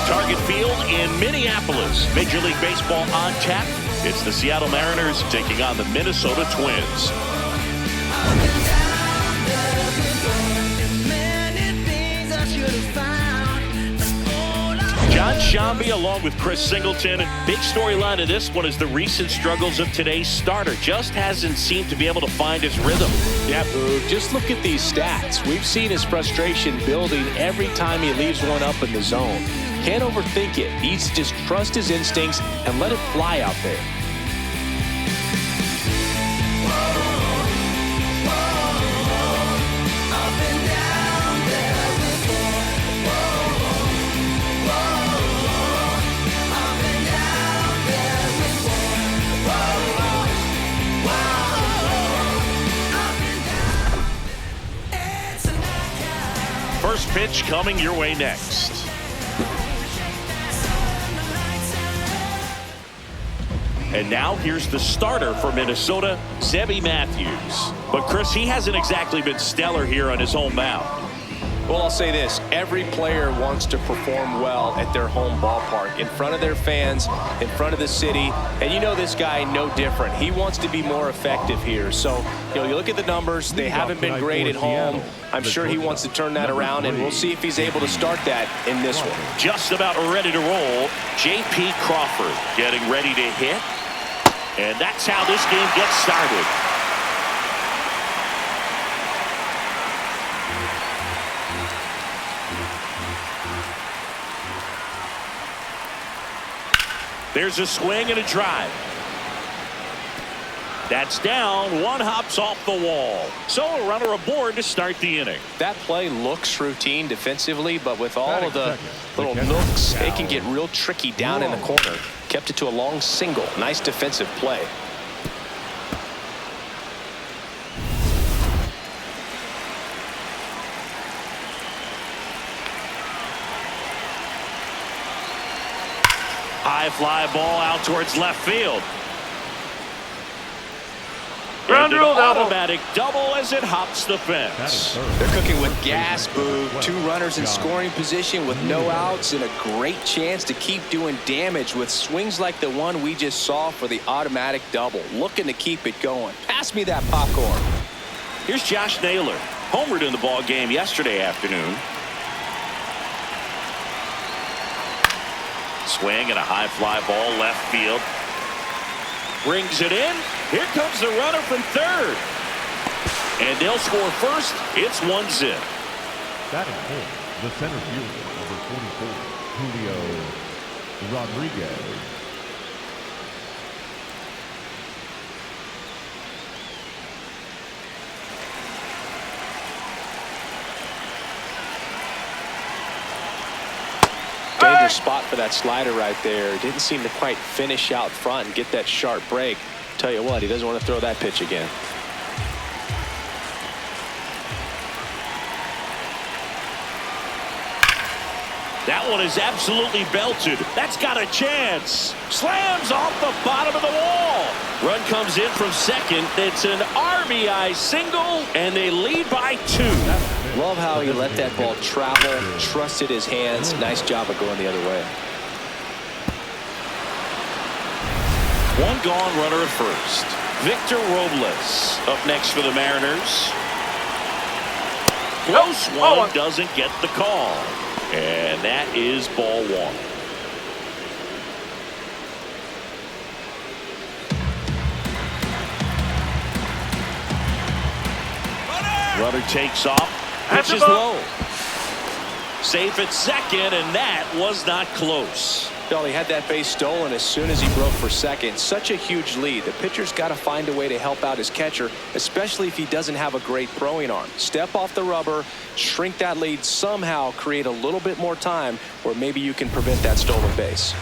Target Field in Minneapolis. Major League Baseball on tap. It's the Seattle Mariners taking on the Minnesota Twins. John Shambi along with Chris Singleton. Big storyline of this one is the recent struggles of today's starter. Just hasn't seemed to be able to find his rhythm. Yeah, Boog, just look at these stats. We've seen his frustration building every time he leaves one up in the zone. Can't overthink it. Needs to just trust his instincts and let it fly out there. First pitch coming your way next. And now here's the starter for Minnesota, Zebby Matthews. But Chris, he hasn't exactly been stellar here on his home mound. Well, I'll say this. Every player wants to perform well at their home ballpark, in front of their fans, in front of the city. And you know this guy no different. He wants to be more effective here. So, you look at the numbers. They haven't been great at home. I'm sure he wants to turn that around, and we'll see if he's able to start that in this one. Just about ready to roll. J.P. Crawford getting ready to hit. And that's how this game gets started. There's a swing and a drive. That's down. One hops off the wall. So a runner aboard to start the inning. That play looks routine defensively, but with all of the little nooks, it can get real tricky down in the corner. Kept it to a long single. Nice defensive play. High fly ball out towards left field. Ground and rule an double. Automatic double as it hops the fence. They're cooking with gas, Boo. Two runners in scoring position with no outs and a great chance to keep doing damage with swings like the one we just saw for the automatic double. Looking to keep it going. Pass me that popcorn. Here's Josh Naylor. Homered in the ball game yesterday afternoon. Swing and a high fly ball left field. Brings it in. Here comes the runner from third. And they'll score first. It's 1-0. Batting full, the center fielder, number 44, Julio Rodriguez. Dangerous spot for that slider right there. Didn't seem to quite finish out front and get that sharp break. Tell you what, he doesn't want to throw that pitch again. That one is absolutely belted. That's got a chance. Slams off the bottom of the wall. Run comes in from second. It's an RBI single, and they lead by 2. Love how he let that ball travel, trusted his hands. Nice job of going the other way. One gone, runner at first. Victor Robles up next for the Mariners. Close one, doesn't get the call. And that is ball 1. Runner takes off. Pitch is low. Safe at second, and that was not close. Well, he had that base stolen as soon as he broke for second. Such a huge lead. The pitcher's got to find a way to help out his catcher, especially if he doesn't have a great throwing arm. Step off the rubber, shrink that lead somehow, create a little bit more time where maybe you can prevent that stolen base.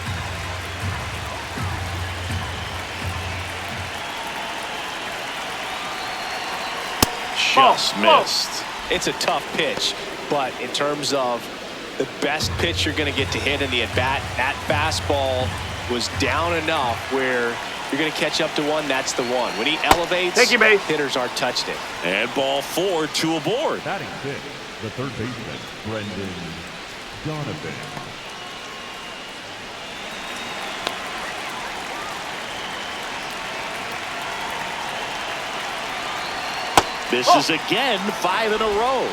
Just missed. It's a tough pitch, but in terms of the best pitch you're going to get to hit in the at-bat, that fastball was down enough where you're going to catch up to one. That's the one. When he elevates, thank you, mate. Hitters aren't touched it. And ball 4, 2 aboard. Batting 5th, the third baseman, Brendan Donovan. Runner Misses again, 5 in a row.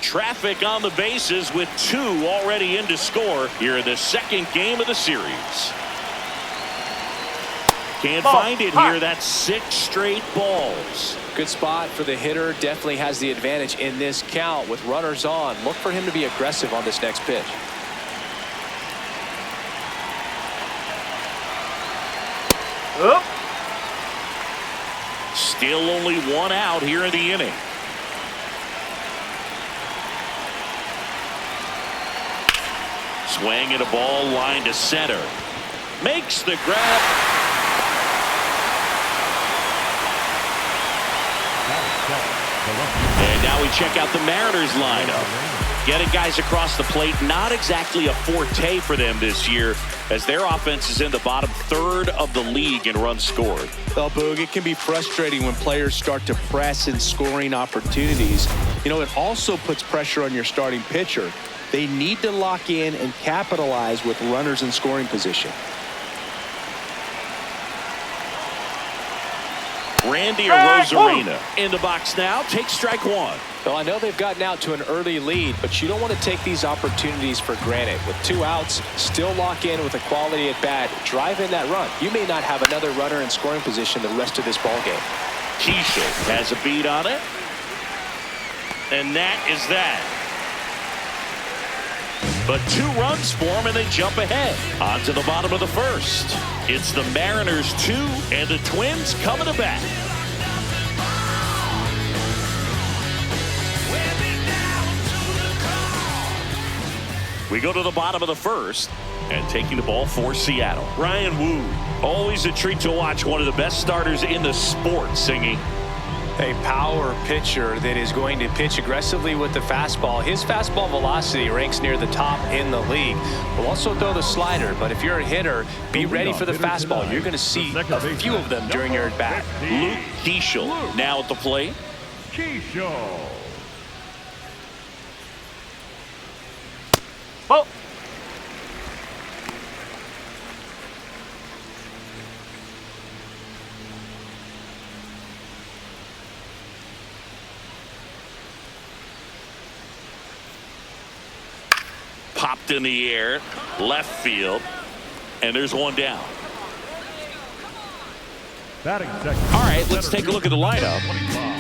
Traffic on the bases with 2 already in to score here in the second game of the series. Can't find it here. That's 6 straight balls. Good spot for the hitter. Definitely has the advantage in this count with runners on. Look for him to be aggressive on this next pitch. Still only 1 out here in the inning. Swing and a ball line to center. Makes the grab. And now we check out the Mariners lineup. Getting guys across the plate, not exactly a forte for them this year, as their offense is in the bottom 1/3 of the league in runs scored. Well, Boog, it can be frustrating when players start to press in scoring opportunities. You know, it also puts pressure on your starting pitcher. They need to lock in and capitalize with runners in scoring position. Randy Arozarena in the box now. Takes strike 1. Well, I know they've gotten out to an early lead, but you don't want to take these opportunities for granted. With 2 outs, still lock in with a quality at bat. Drive in that run. You may not have another runner in scoring position the rest of this ball game. Keisha has a beat on it. And that is that. But 2 runs for him, and they jump ahead. On to the bottom of the first. It's the Mariners 2 and the Twins coming to bat. We go to the bottom of the first, and taking the ball for Seattle, Ryan Wu. Always a treat to watch one of the best starters in the sport singing. A power pitcher that is going to pitch aggressively with the fastball. His fastball velocity ranks near the top in the league. Will also throw the slider, but if you're a hitter, be ready for the fastball. You're going to see a few of them during your at-bat. Luke Keisha now at the plate. Oh. Popped in the air, left field, and there's 1 down. All right, let's take a look at the lineup.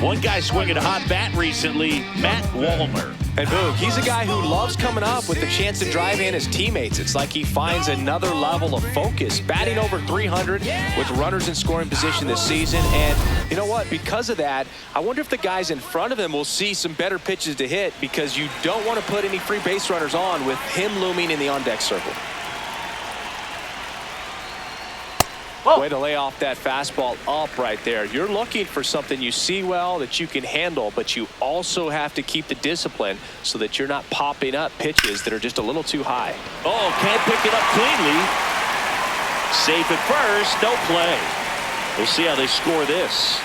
One guy swinging a hot bat recently, Matt Wallner. And Boog, he's a guy who loves coming up with the chance to drive in his teammates. It's like he finds another level of focus. Batting over 300 with runners in scoring position this season. And you know what? Because of that, I wonder if the guys in front of him will see some better pitches to hit, because you don't want to put any free base runners on with him looming in the on-deck circle. Way to lay off that fastball up right there. You're looking for something you see well that you can handle, but you also have to keep the discipline so that you're not popping up pitches that are just a little too high. Oh, can't pick it up cleanly. Safe at first, no play. We'll see how they score this.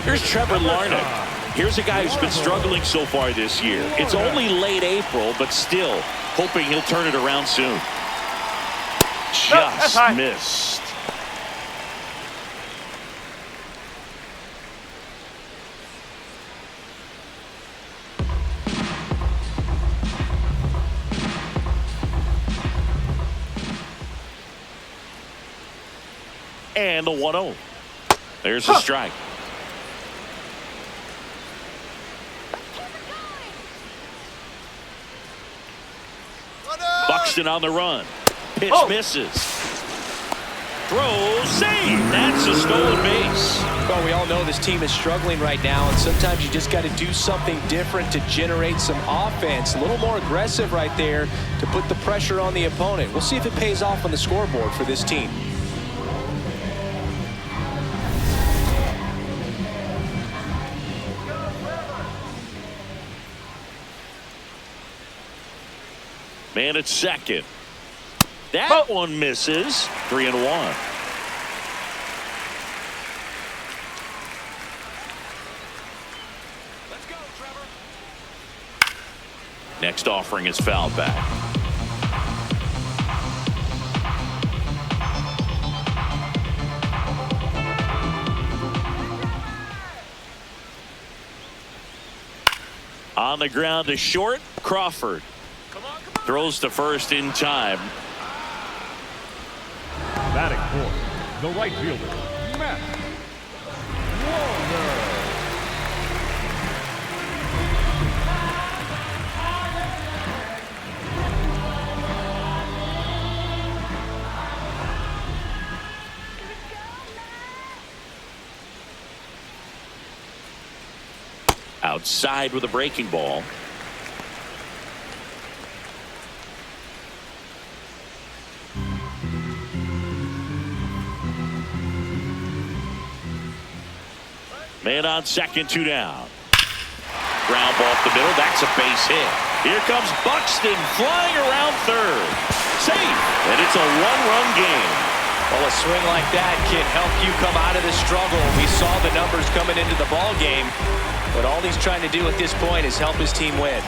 Here's Trevor Larnach. Here's a guy who's been struggling so far this year. It's only late April, but still hoping he'll turn it around soon. Just missed. And the 1-0. There's a strike. Buxton on the run. Pitch misses. Throw, save. That's a stolen base. Well, we all know this team is struggling right now, and sometimes you just got to do something different to generate some offense. A little more aggressive right there to put the pressure on the opponent. We'll see if it pays off on the scoreboard for this team. Man at second. That one misses. 3-1. Let's go, Trevor. Next offering is fouled back. On the ground to short, Crawford. Throws to first in time. Batting fourth, the right fielder, Matt Warner. Outside with a breaking ball. Man on second, 2 down. Ground ball up the middle. That's a base hit. Here comes Buxton flying around third. Safe. And it's a one-run game. Well, a swing like that can help you come out of the struggle. We saw the numbers coming into the ball game, but all he's trying to do at this point is help his team win.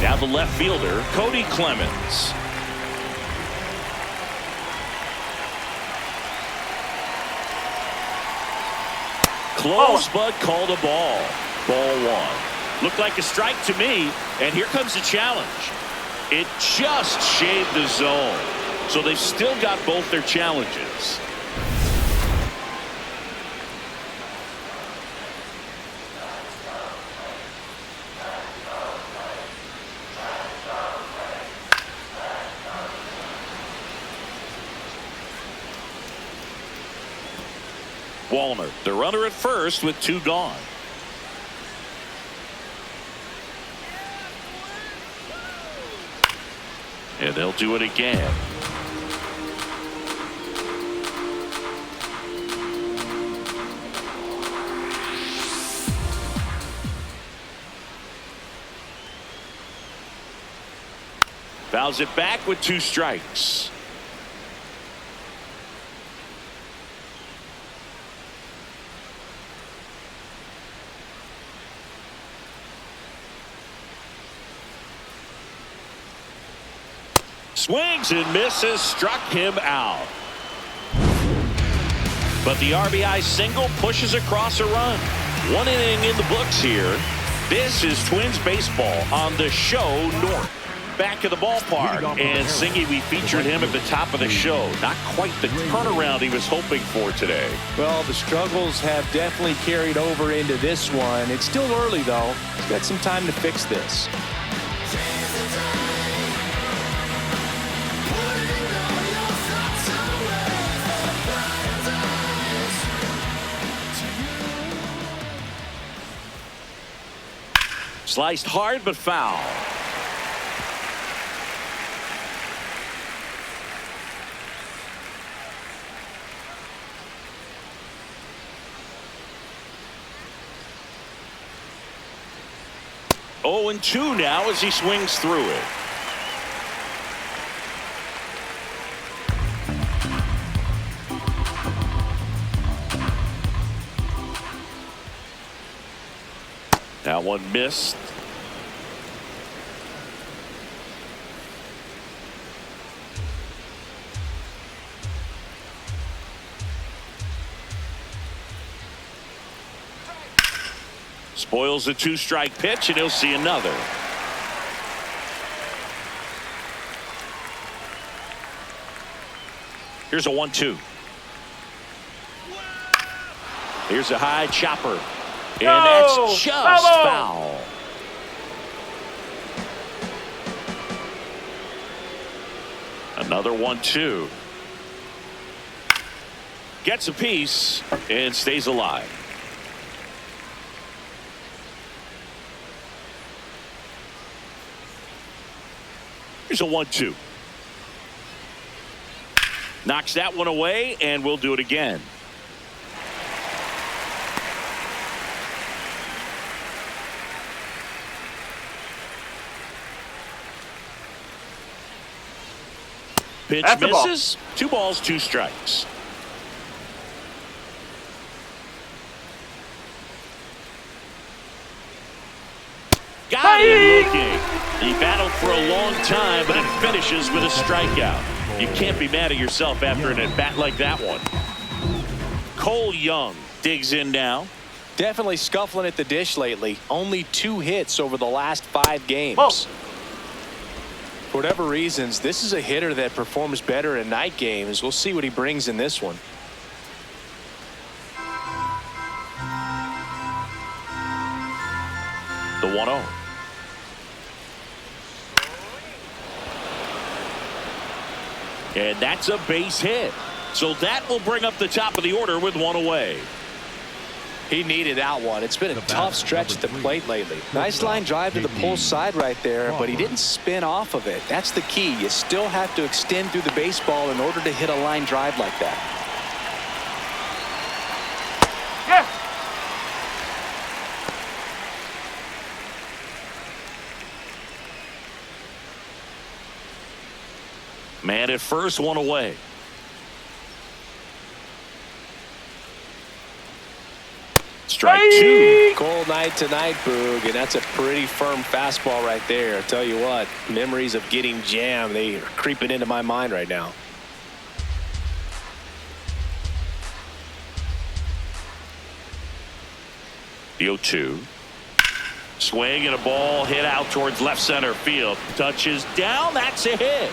Now the left fielder, Cody Clemens. Close, but called a ball. Ball 1. Looked like a strike to me, and here comes the challenge. It just shaved the zone. So they've still got both their challenges. Wallner, the runner at first with 2 gone. And they'll do it again. Fouls it back with 2 strikes. Swings and misses, struck him out. But the RBI single pushes across a run. 1 inning in the books here. This is Twins baseball on the show North. Back at the ballpark, and Singy, we featured him at the top of the show. Not quite the turnaround he was hoping for today. Well, the struggles have definitely carried over into this one. It's still early, though. He's got some time to fix this. Sliced hard, but foul. Oh, and 2 now as he swings through it. That one missed. Spoils a 2-strike pitch, and he'll see another. Here's a 1-2. Here's a high chopper. And that's just foul. Another 1-2. Gets a piece and stays alive. Here's a 1-2. Knocks that one away, and we'll do it again. Pitch misses. 2 balls, 2 strikes. Got him looking. He battled for a long time, but it finishes with a strikeout. You can't be mad at yourself after an at-bat like that one. Cole Young digs in now. Definitely scuffling at the dish lately. Only 2 hits over the last 5 games. Whoa. For whatever reasons, this is a hitter that performs better in night games. We'll see what he brings in this one. The 1-0. And that's a base hit. So that will bring up the top of the order with 1 away. He needed that one. It's been a tough stretch at the plate lately. Nice line drive to the pull side right there, but he didn't spin off of it. That's the key. You still have to extend through the baseball in order to hit a line drive like that. Yes. Man at first, 1 away. Strike 2. Cold night tonight, Boog, and that's a pretty firm fastball right there. I tell you what, memories of getting jammed, they are creeping into my mind right now. The 0-2. Swing and a ball hit out towards left center field. Touches down. That's a hit.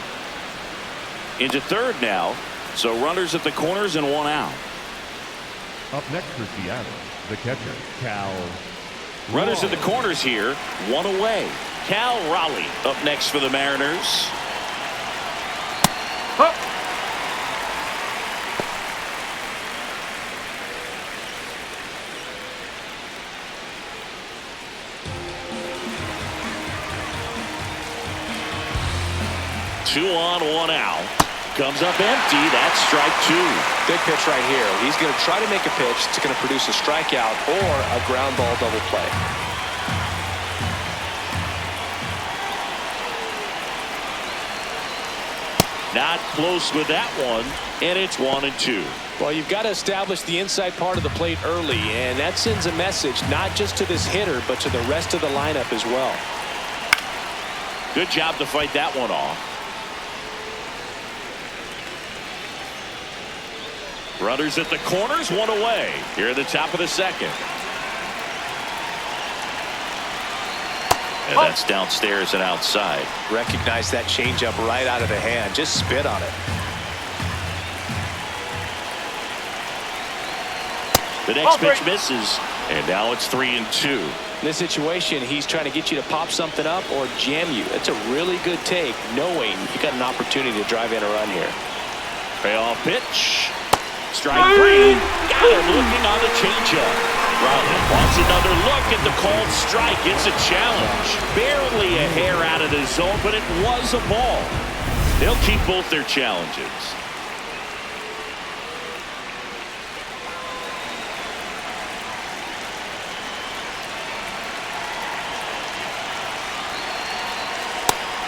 Into third now. So runners at the corners and 1 out. Up next for Seattle, the catcher, Cal. Runners at the corners here. 1 away. Cal Raleigh up next for the Mariners. Huh. 2 on, 1 out. Comes up empty. That's strike 2. Big pitch right here. He's going to try to make a pitch that's going to produce a strikeout or a ground ball double play. Not close with that one, and it's 1-2. Well, you've got to establish the inside part of the plate early, and that sends a message not just to this hitter, but to the rest of the lineup as well. Good job to fight that one off. Runners at the corners, 1 away. Here at the top of the second. And that's downstairs and outside. Recognize that changeup right out of the hand. Just spit on it. The next pitch misses, and now it's 3-2. In this situation, he's trying to get you to pop something up or jam you. That's a really good take, knowing you got an opportunity to drive in a run here. Payoff pitch. Strike 3. Got him looking on the changeup. Raleigh wants another look at the called strike. It's a challenge. Barely a hair out of the zone, but it was a ball. They'll keep both their challenges.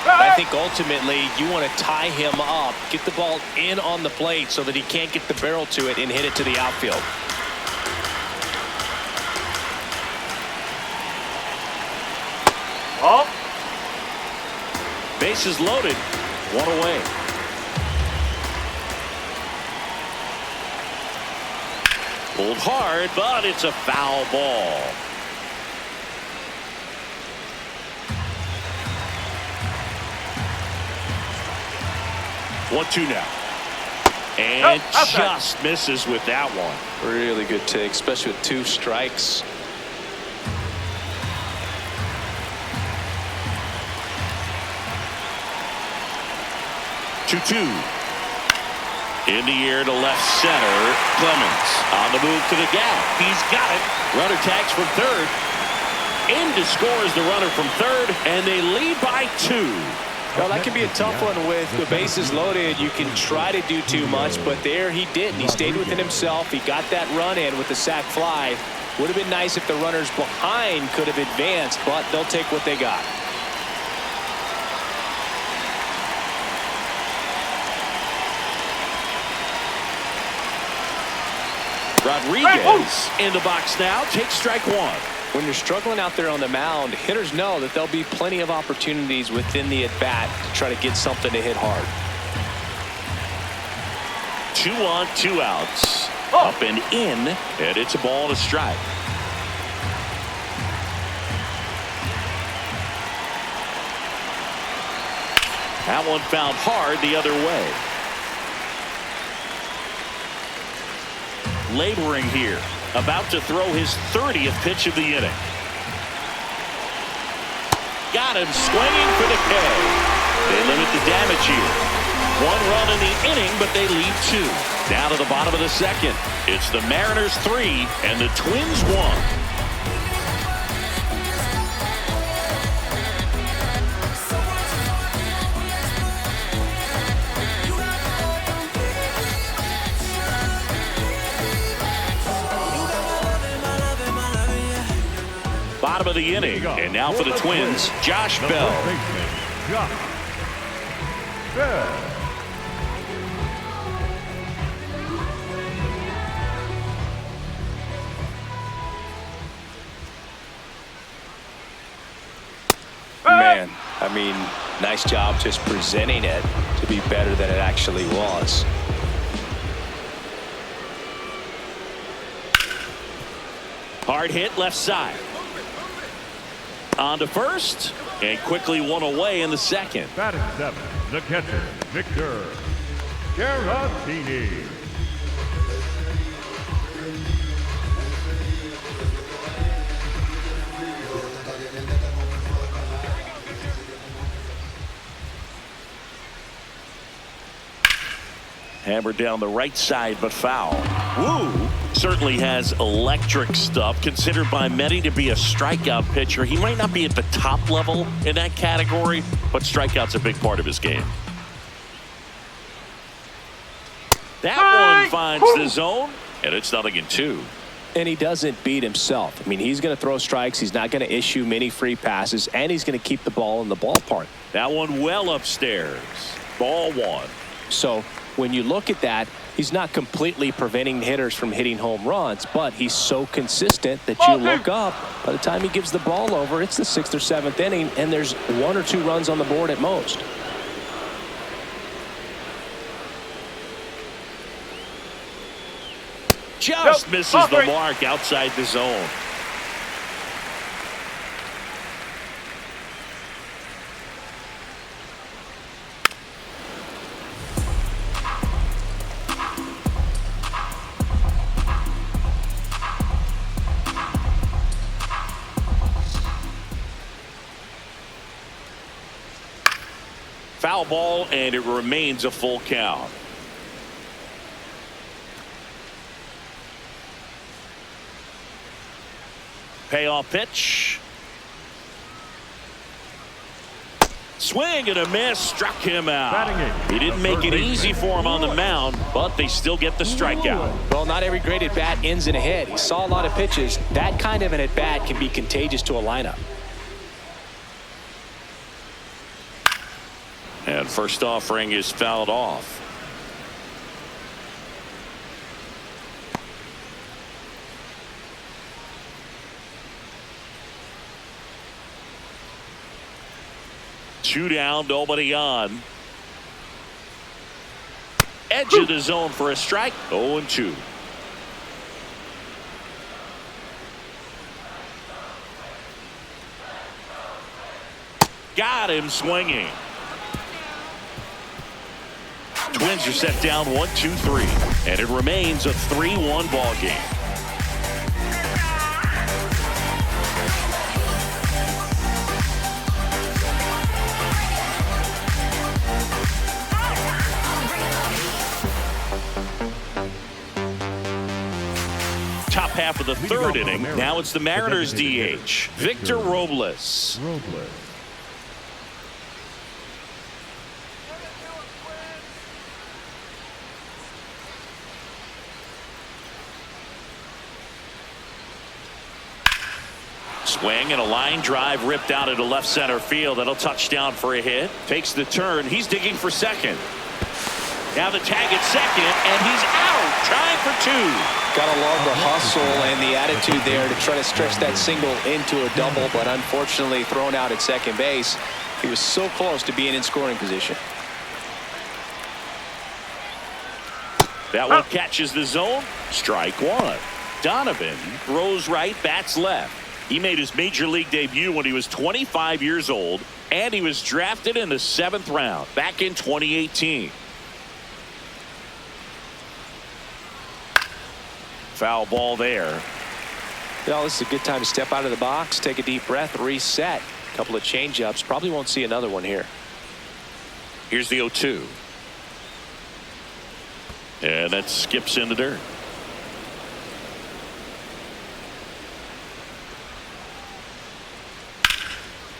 I think ultimately you want to tie him up, get the ball in on the plate so that he can't get the barrel to it and hit it to the outfield. Oh. Bases loaded. 1 away. Pulled hard, but it's a foul ball. One, 2 now. And just misses with that one. Really good take, especially with 2 strikes. Two. In the air to left center. Clemens on the move to the gap. He's got it. Runner tags from third. In to score is the runner from third, and they lead by 2. Well, that can be a tough one with the bases loaded. You can try to do too much, but there he didn't. He stayed within himself. He got that run in with the sac fly. Would have been nice if the runners behind could have advanced, but they'll take what they got. Rodriguez in the box now. Takes strike 1. When you're struggling out there on the mound, hitters know that there'll be plenty of opportunities within the at-bat to try to get something to hit hard. 2 on, 2 outs. Up and in, and it's a ball and a strike. That one found hard the other way. Laboring here. About to throw his 30th pitch of the inning. Got him swinging for the K. They limit the damage here. 1 run in the inning, but they lead 2. Down to the bottom of the second. It's the Mariners 3 and the Twins 1. Bottom of the inning, and now for the Twins, Josh Bell. Man, I mean, nice job just presenting it to be better than it actually was. Hard hit left side. On to first, and quickly one away in the second. Batting 7, the catcher, Victor Garantini. Hammered down the right side, but foul. Woo certainly has electric stuff, considered by many to be a strikeout pitcher. He might not be at the top level in that category, but strikeout's a big part of his game. That one finds the zone, and it's 0-2. And he doesn't beat himself. I mean, he's going to throw strikes. He's not going to issue many free passes, and he's going to keep the ball in the ballpark. That one well upstairs. Ball 1. So when you look at that, he's not completely preventing hitters from hitting home runs, but he's so consistent that you look up. By the time he gives the ball over, it's the 6th or 7th inning, and there's 1 or 2 runs on the board at most. Just misses the mark outside the zone. Foul ball, and it remains a full count. Payoff pitch. Swing and a miss, struck him out. He didn't make it easy for him on the mound, but they still get the strikeout. Well, not every great at-bat ends in a hit. He saw a lot of pitches. That kind of an at-bat can be contagious to a lineup. And first offering is fouled off. Two down, nobody on. Edge of the zone for a strike. 0-2. Got him swinging. Twins are set down 1-2-3, and it remains a 3-1 ball game. Top half of the 3rd inning. Now it's the Mariners DH, Victor Robles. Swing and a line drive ripped out into left center field. That'll touch down for a hit. Takes the turn. He's digging for second. Now the tag at second, and he's out. Trying for 2. Gotta love the hustle and the attitude there to try to stretch that single into a double, but unfortunately thrown out at second base. He was so close to being in scoring position. That one catches the zone. Strike 1. Donovan throws right, bats left. He made his major league debut when he was 25 years old. And he was drafted in the 7th round back in 2018. Foul ball there. Well, this is a good time to step out of the box, take a deep breath, reset. A couple of change-ups. Probably won't see another one here. Here's the 0-2. And that skips in the dirt.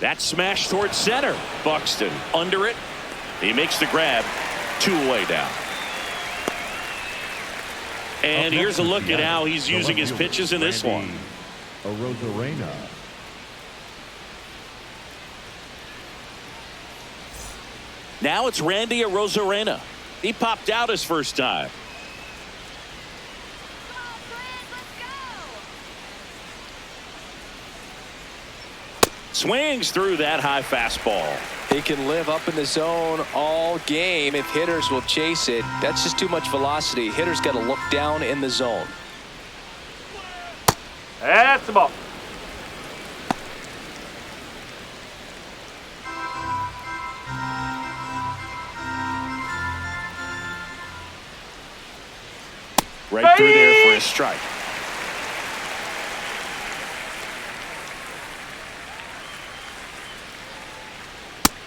That smash towards center. Buxton under it. He makes the grab. 2 away now. And here's a look at how he's using his pitches in this one. Arozarena. Now it's Randy Arozarena. He popped out his first time. Swings through that high fastball. He can live up in the zone all game if hitters will chase it. That's just too much velocity. Hitters got to look down in the zone. That's the ball. Right through there for a strike.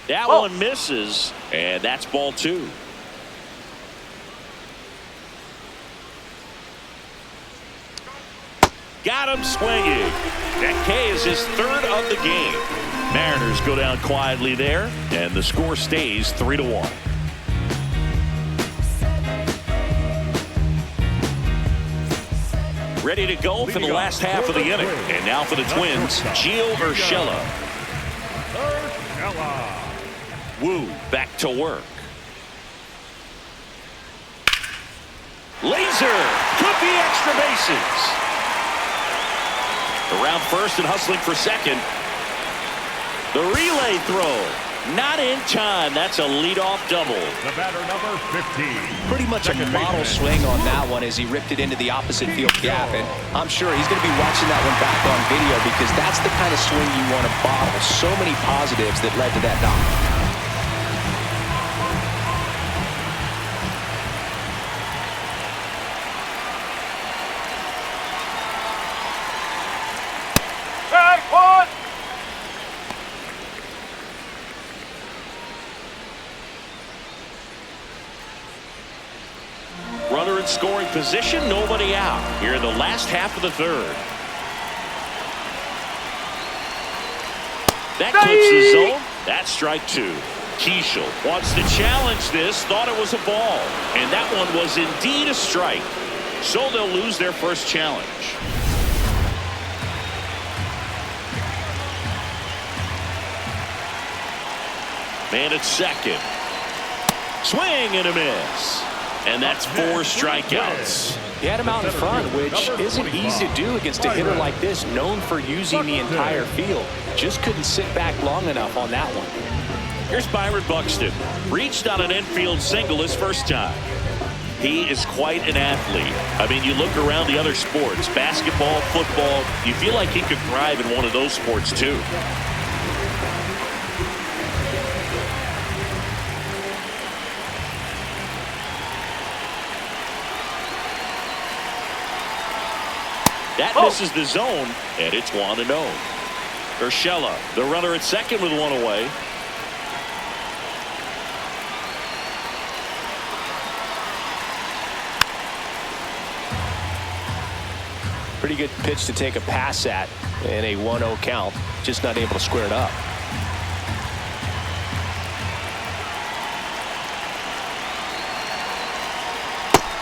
That one misses, and that's ball 2. Got him swinging. That K is his 3rd of the game. Mariners go down quietly there, and the score stays 3-1. Ready to go for the last half of the inning. And now for the Twins, Gio Urshela. Woo back to work. Laser could be extra bases. Around first and hustling for second. The relay throw. Not in time. That's a leadoff double. The batter, number 15. Pretty much a model swing on that one as he ripped it into the opposite field gap. And I'm sure he's going to be watching that one back on video because that's the kind of swing you want to bottle. So many positives that led to that knock. Runner in scoring position, nobody out. Here in the last half of the 3rd. That clips the zone. That's strike 2. Keishel wants to challenge this, thought it was a ball. And that one was indeed a strike. So they'll lose their first challenge. Man at second. Swing and a miss. And that's 4 strikeouts. He had him out in front, which isn't easy to do against a hitter like this, known for using the entire field. Just couldn't sit back long enough on that one. Here's Byron Buxton. Reached on an infield single his first time. He is quite an athlete. I mean, you look around the other sports, basketball, football, you feel like he could thrive in one of those sports too. That misses the zone, and it's 1-0. Urshela, the runner at second with 1 away. Pretty good pitch to take a pass at in a 1-0 count. Just not able to square it up.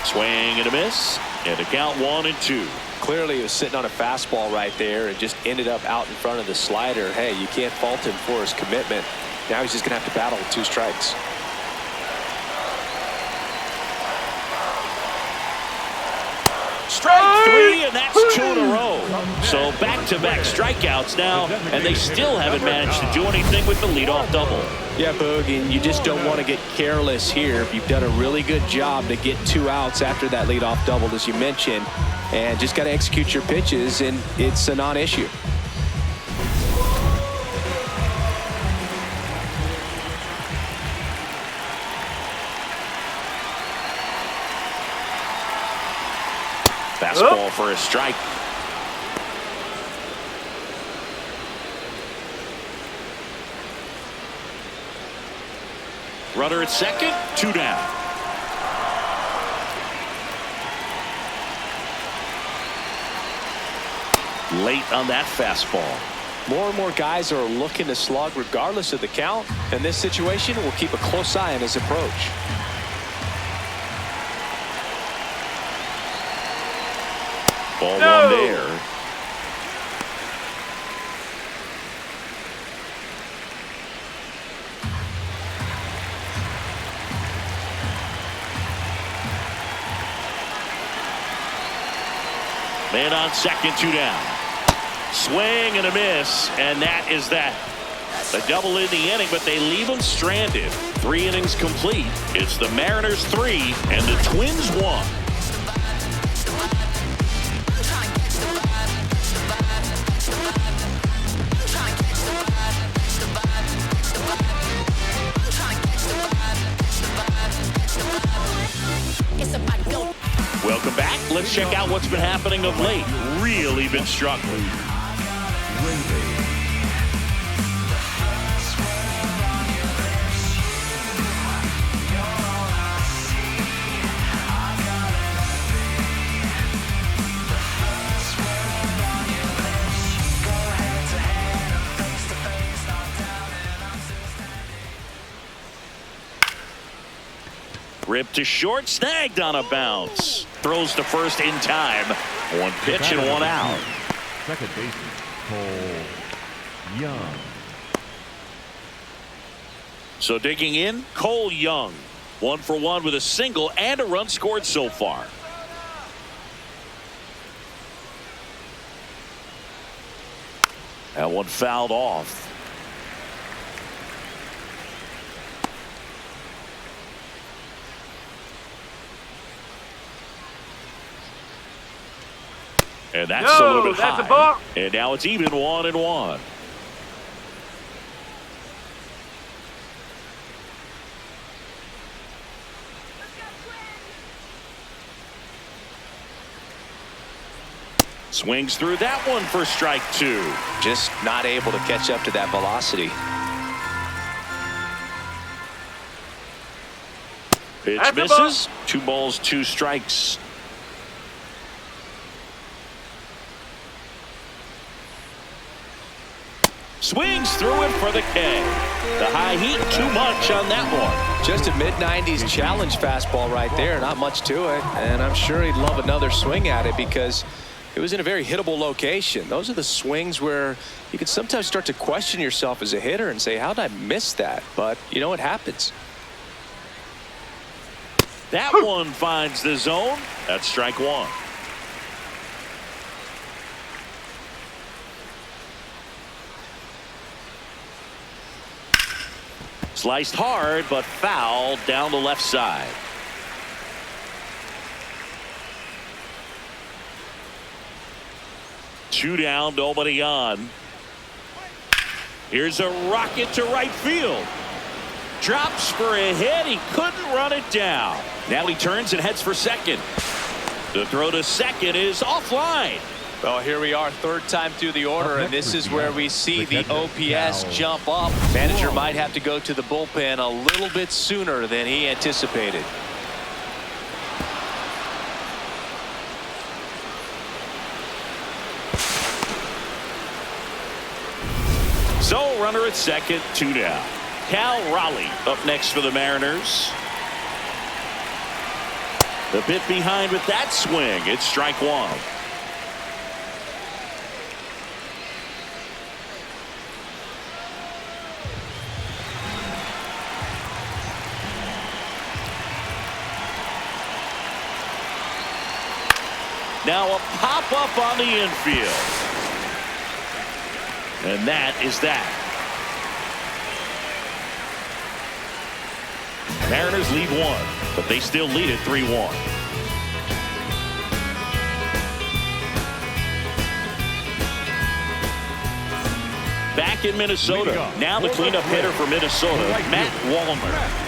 Swing and a miss, and a count 1-2. Clearly he was sitting on a fastball right there and just ended up out in front of the slider. Hey, you can't fault him for his commitment. Now he's just going to have to battle with 2 strikes. Strike 3, and that's 2 in a row. So back-to-back strikeouts now, and they still haven't managed to do anything with the leadoff double. Yeah, Boog, and you just don't want to get careless here. You've done a really good job to get 2 outs after that leadoff double, as you mentioned, and just got to execute your pitches, and it's a non-issue. fastball for a strike. Runner at second, 2 down. Late on that fastball. More and more guys are looking to slug regardless of the count. In this situation, we'll keep a close eye on his approach. Ball one there. Man on second, 2 down. Swing and a miss, and that is that. A double in the inning, but they leave him stranded. 3 innings complete. It's the Mariners 3 and the Twins 1. Welcome back. Let's check out what's been happening of late. Really been struggling. Ripped to short, snagged on a bounce. Throws to first in time. 1 pitch and 1 out. Second baseman, Cole Young. So digging in, Cole Young. 1 for 1 with a single and a run scored so far. That one fouled off. And that's a little bit high. A ball. And now it's even 1-1. Swings through that one for strike 2. Just not able to catch up to that velocity. Pitch That's misses. 2 balls, 2 strikes. Swings through it for the K. The high heat, too much on that one. Just a mid-90s challenge fastball right there. Not much to it. And I'm sure he'd love another swing at it because it was in a very hittable location. Those are the swings where you can sometimes start to question yourself as a hitter and say, how did I miss that? But, you know, it happens. That one finds the zone. That's strike 1. Sliced hard, but fouled down the left side. Two down, nobody on. Here's a rocket to right field. Drops for a hit. He couldn't run it down. Now he turns and heads for second. The throw to second is offline. Well, here we are, 3rd time through the order, and this is where we see the OPS jump up. Manager might have to go to the bullpen a little bit sooner than he anticipated. So runner at second, 2 down. Cal Raleigh up next for the Mariners. The bit behind with that swing. It's strike 1. Now a pop-up on the infield. And that is that. Mariners lead 1, but they still lead it 3-1. Back in Minnesota. Now the cleanup hitter for Minnesota, Matt Wallner.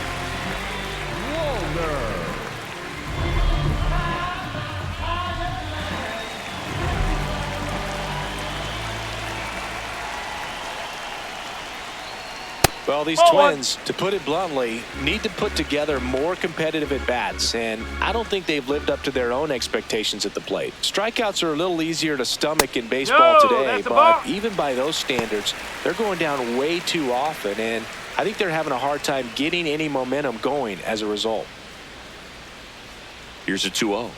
Well, these Twins, to put it bluntly, need to put together more competitive at-bats, and I don't think they've lived up to their own expectations at the plate. Strikeouts are a little easier to stomach in baseball today, but even by those standards, they're going down way too often, and I think they're having a hard time getting any momentum going as a result. Here's a 2-0.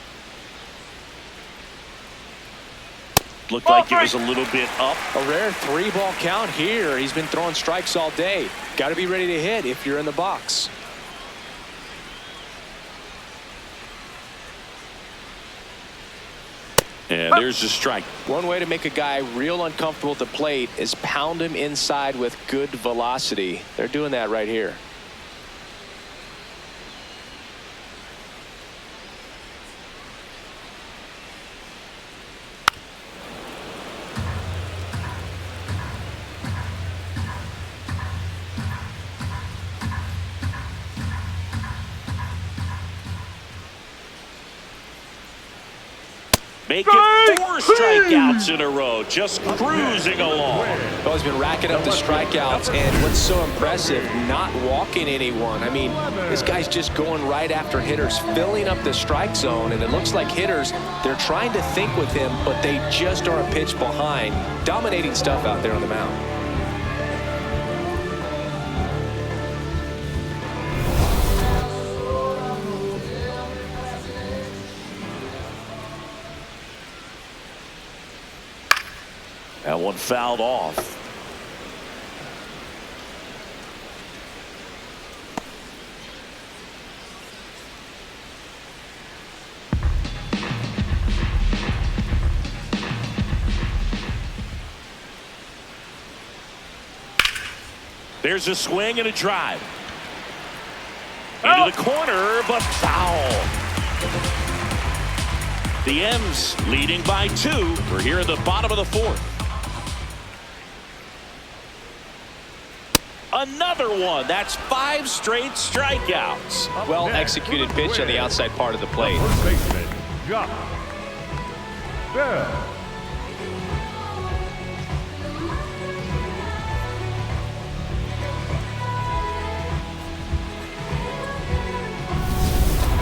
Looked like it was a little bit up. A rare 3-ball count here. He's been throwing strikes all day. Got to be ready to hit if you're in the box. And there's a strike. One way to make a guy real uncomfortable at the plate is pound him inside with good velocity. They're doing that right here. Make it 4 strikeouts in a row, just cruising along. Well, he's been racking up the strikeouts, and what's so impressive, not walking anyone. I mean, this guy's just going right after hitters, filling up the strike zone, and it looks like hitters, they're trying to think with him, but they just are a pitch behind. Dominating stuff out there on the mound. That one fouled off. There's a swing and a drive. Into the corner, but foul. The M's leading by 2. We're here at the bottom of the 4th. Another one. That's 5 straight strikeouts. Well executed pitch on the outside part of the plate. First baseman, Josh Bell.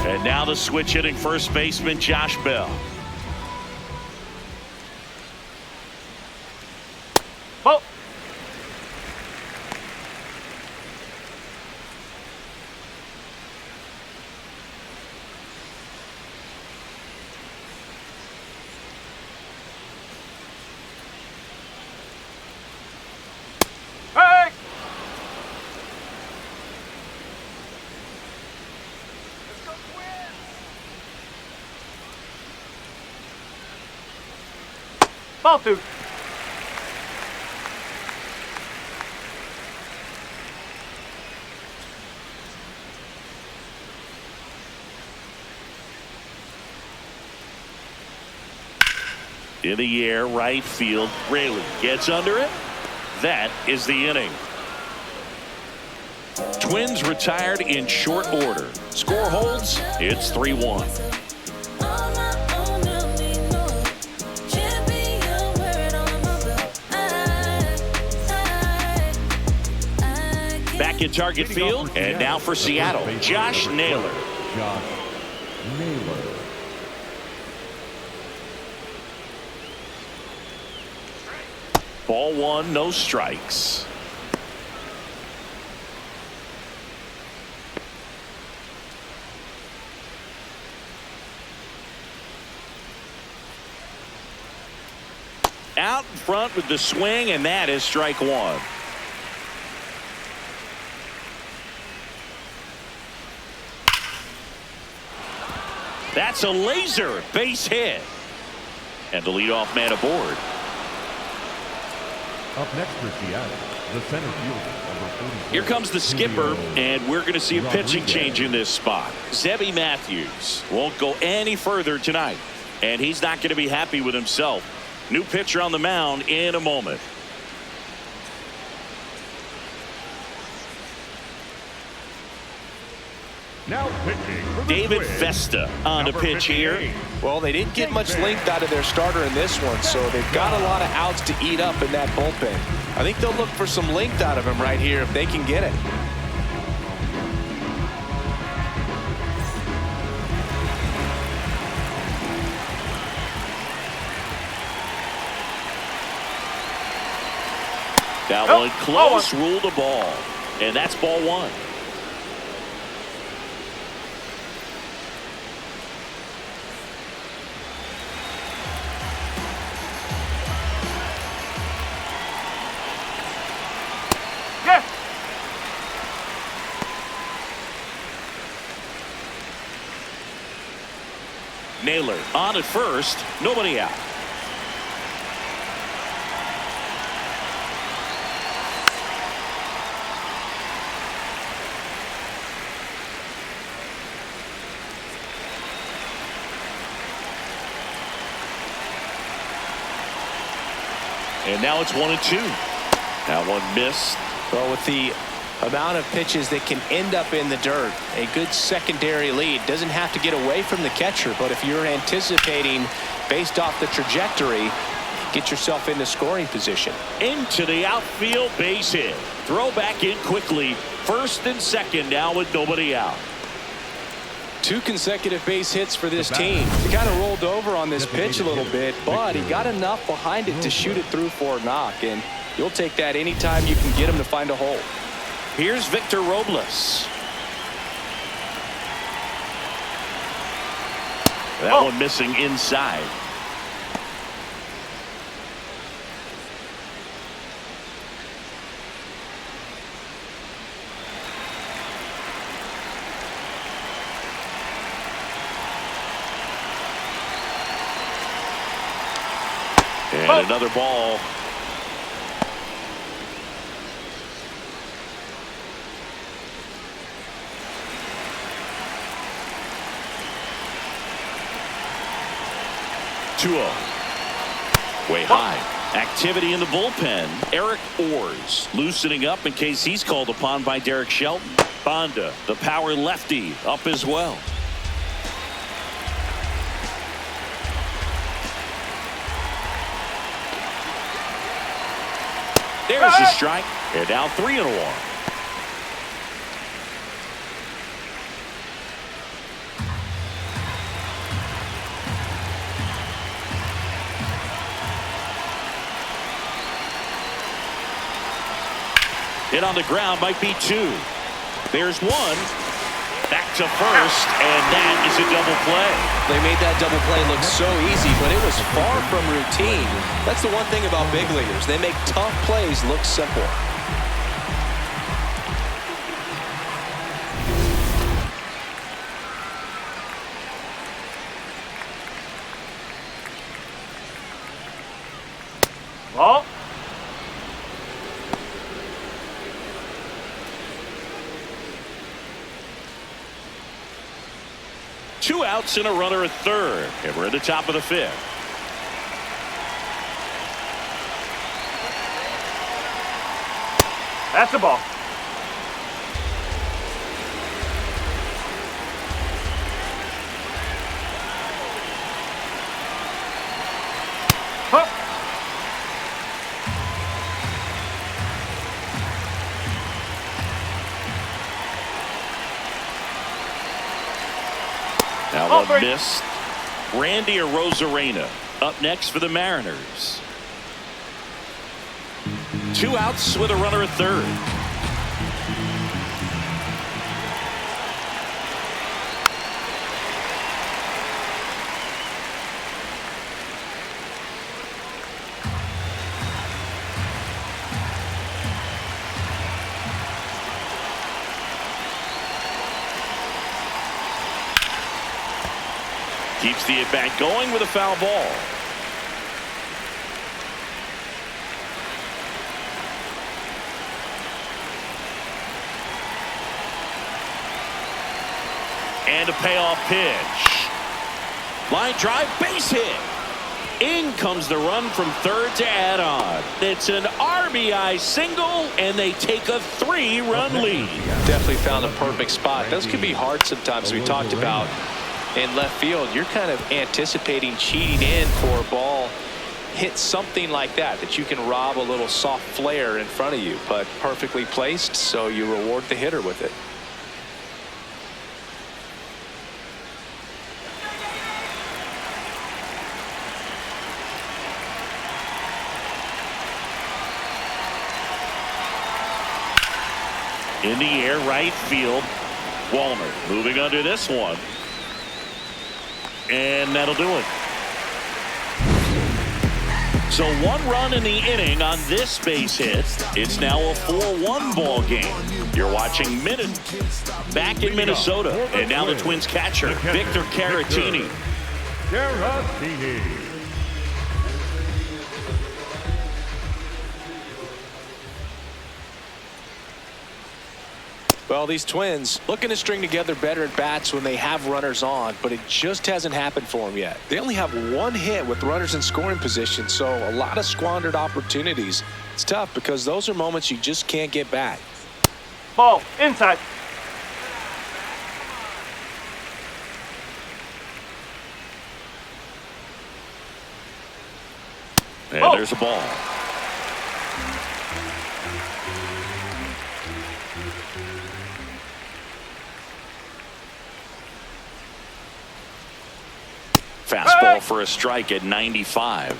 And now the switch hitting first baseman Josh Bell. Oh. Hey. Ball 2. In the air, right field. Rayleigh gets under it. That is the inning. Twins retired in short order. Score holds. It's 3-1. Back in target field, and now for Seattle, Josh Naylor. Josh Naylor. Ball 1, no strikes. Out in front with the swing, and that is strike 1. That's a laser base hit. And the leadoff man aboard. Up next for Seattle, the center fielder, number 44. Here comes the skipper, and we're going to see a pitching change in this spot. Zebby Matthews won't go any further tonight, and he's not going to be happy with himself. New pitcher on the mound in a moment. Now pitching for the David Twins, Vesta on the number pitch here. 58. Well, they didn't get much length out of their starter in this one, so they've got a lot of outs to eat up in that bullpen. I think they'll look for some length out of him right here if they can get it. That one close, ruled a ball. And that's ball one. Yes. Naylor on at first, nobody out. And now it's 1-2. That one missed. Well, with the amount of pitches that can end up in the dirt, a good secondary lead doesn't have to get away from the catcher, but if you're anticipating based off the trajectory, get yourself into scoring position. Into the outfield, base hit. Throw back in quickly. First and second now with nobody out. 2 consecutive base hits for this team. He kind of rolled over on this pitch a little bit, but he got enough behind it to shoot it through for a knock, and you'll take that anytime you can get him to find a hole. Here's Victor Robles. That one missing inside. And another ball. Way high. Activity in the bullpen. Eric Orrs loosening up in case he's called upon by Derek Shelton. Bonda, the power lefty, up as well. There's the strike. And now 3-1. Hit on the ground, might be 2. There's 1. Back to first, and that is a double play. They made that double play look so easy, but it was far from routine. That's the one thing about big leaguers. They make tough plays look simple. Ball. Two outs and a runner at third. And we're at the top of the 5th. That's the ball. Huh. That one missed. Randy Arozarena up next for the Mariners. 2 outs with a runner at third. Keeps the at-bat going with a foul ball. And a payoff pitch. Line drive, base hit. In comes the run from third to add on. It's an RBI single, and they take a 3-run lead. Definitely found a perfect spot. Those can be hard sometimes. We talked about in left field, you're kind of anticipating cheating in for a ball. Hit something like that you can rob a little soft flare in front of you, but perfectly placed, so you reward the hitter with it. In the air, right field. Walner moving under this one. And that'll do it. So 1 run in the inning on this base hit. It's now a 4-1 ball game. You're watching back in Minnesota. And now the Twins catcher, Victor Caratini. Well, these Twins looking to string together better at bats when they have runners on, but it just hasn't happened for them yet. They only have 1 hit with runners in scoring position, so a lot of squandered opportunities. It's tough because those are moments you just can't get back. Ball inside. And there's a ball. Fastball for a strike at 95.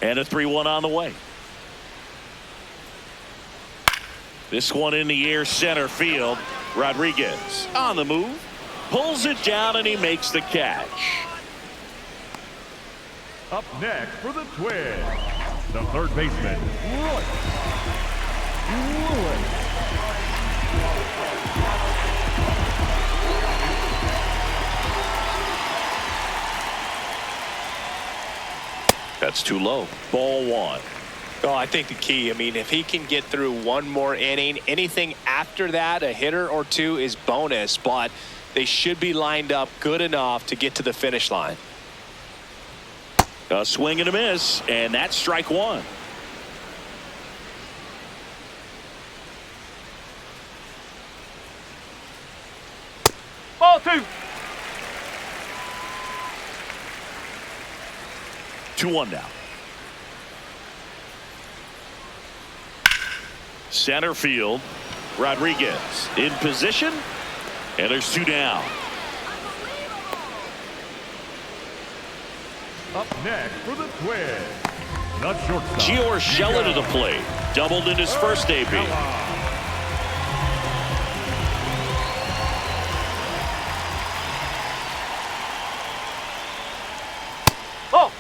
And a 3-1 on the way. This one in the air, center field. Rodriguez on the move. Pulls it down and he makes the catch. Up next for the Twins, the third baseman, That's too low. Ball 1. Oh, I think the key, I mean, if he can get through 1 more inning, anything after that, a hitter or 2 is bonus, but they should be lined up good enough to get to the finish line. A swing and a miss, and that's strike 1. Ball 2. 2-1 now. Center field. Rodriguez in position, and there's 2 down. up next for the Twins, the shortstop, Gio Urshela to the plate. Doubled in his first debut. Oh!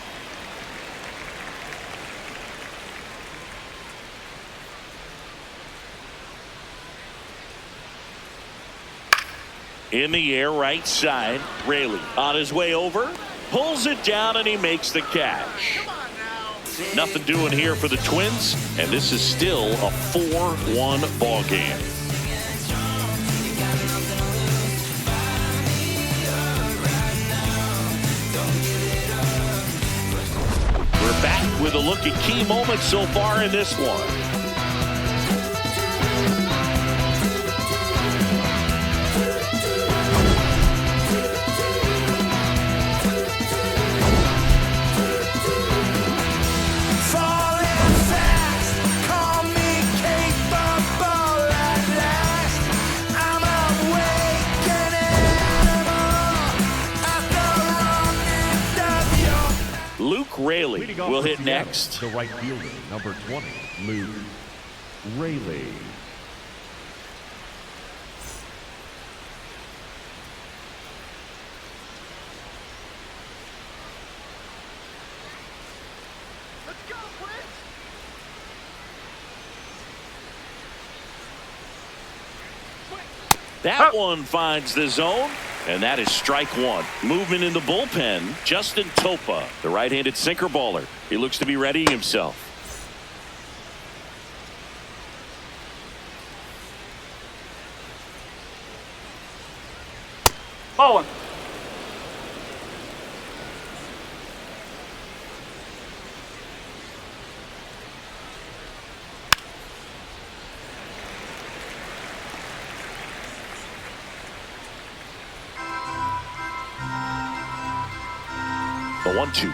In the air, right side. Raley on his way over. Pulls it down and he makes the catch. Nothing doing here for the Twins, and this is still a 4-1 ball game. We're back with a look at key moments so far in this one. Raley will hit next. The right fielder, number 20, Luke Raley. Let's go, Prince! That one finds the zone. And that is strike one. Movement in the bullpen. Justin Topa, the right-handed sinker baller. He looks to be readying himself. Ball one. 1-2.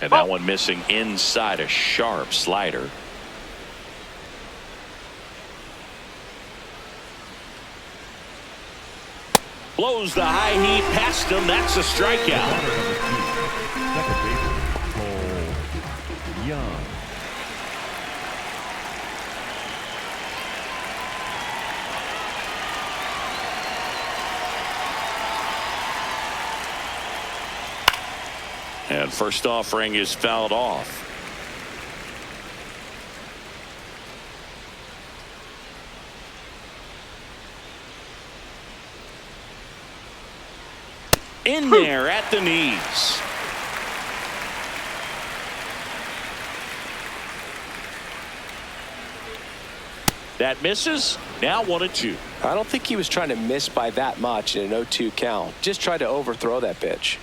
And that one missing inside, a sharp slider. Blows the high heat past him. That's a strikeout. Second baseman, Cole Young. And first offering is fouled off. In there at the knees. That misses. Now 1-2. I don't think he was trying to miss by that much in an 0-2 count. Just tried to overthrow that pitch.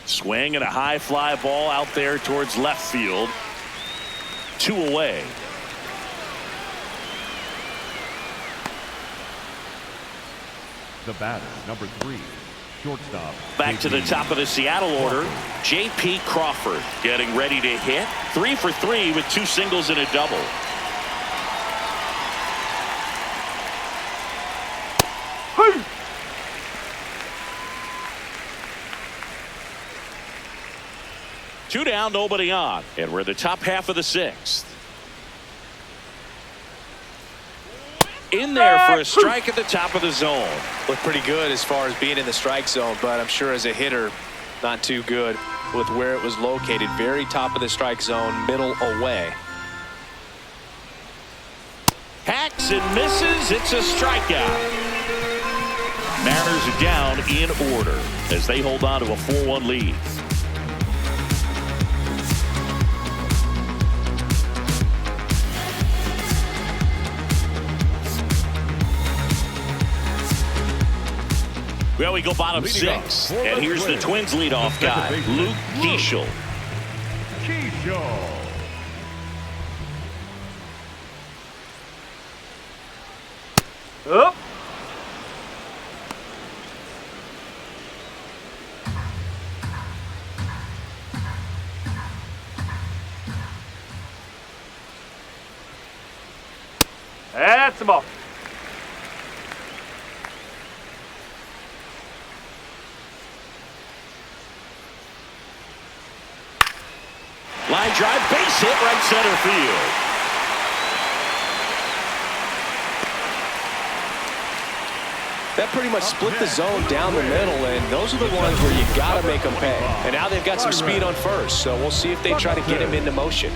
Swing and a high fly ball out there towards left field. 2 away. The batter, number 3, shortstop. Back to the top of the Seattle order. J.P. Crawford getting ready to hit. 3 for 3 with 2 singles and a double. Two down, nobody on, and we're in the top half of the 6th. In there for a strike at the top of the zone. Looked pretty good as far as being in the strike zone, but I'm sure as a hitter, not too good with where it was located. Very top of the strike zone, middle away. Hacks and misses. It's a strikeout. Mariners are down in order as they hold on to a 4-1 lead. Well, we go bottom 6, and here's the Twins leadoff guy, Luke Keeschel. Up. That's the ball. Line drive, base hit, right center field. That pretty much split the zone down the middle, and those are the ones where you got to make them pay. And now they've got some speed on first, so we'll see if they try to get him into motion.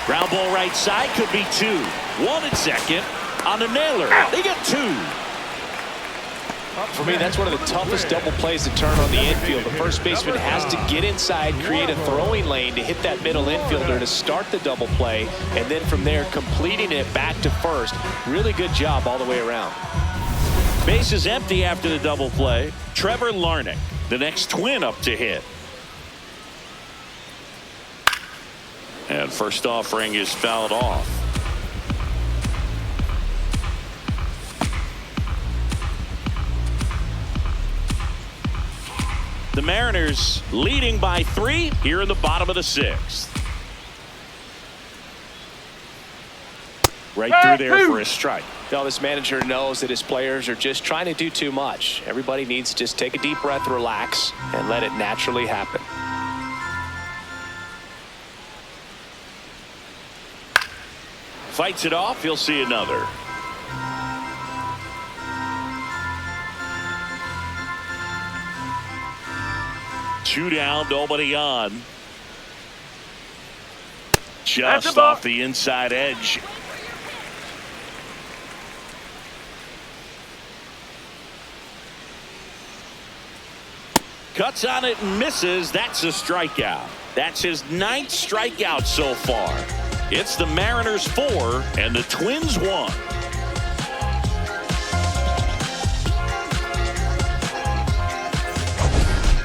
Ground ball right side, could be 2. 1 at second on the nailer. They get 2. For me, that's one of the toughest double plays to turn on the infield. The first baseman has to get inside, create a throwing lane to hit that middle infielder to start the double play, and then from there completing it back to first. Really good job all the way around. Base is empty after the double play. Trevor Larnach, the next Twin up to hit. And first offering is fouled off. The Mariners leading by 3 here in the bottom of the 6th. Right through there for a strike. Now this manager knows that his players are just trying to do too much. Everybody needs to just take a deep breath, relax, and let it naturally happen. Fights it off. He'll see another. Two down, nobody on. Just off the inside edge. Cuts on it and misses. That's a strikeout. That's his 9th strikeout so far. It's the Mariners 4 and the Twins 1.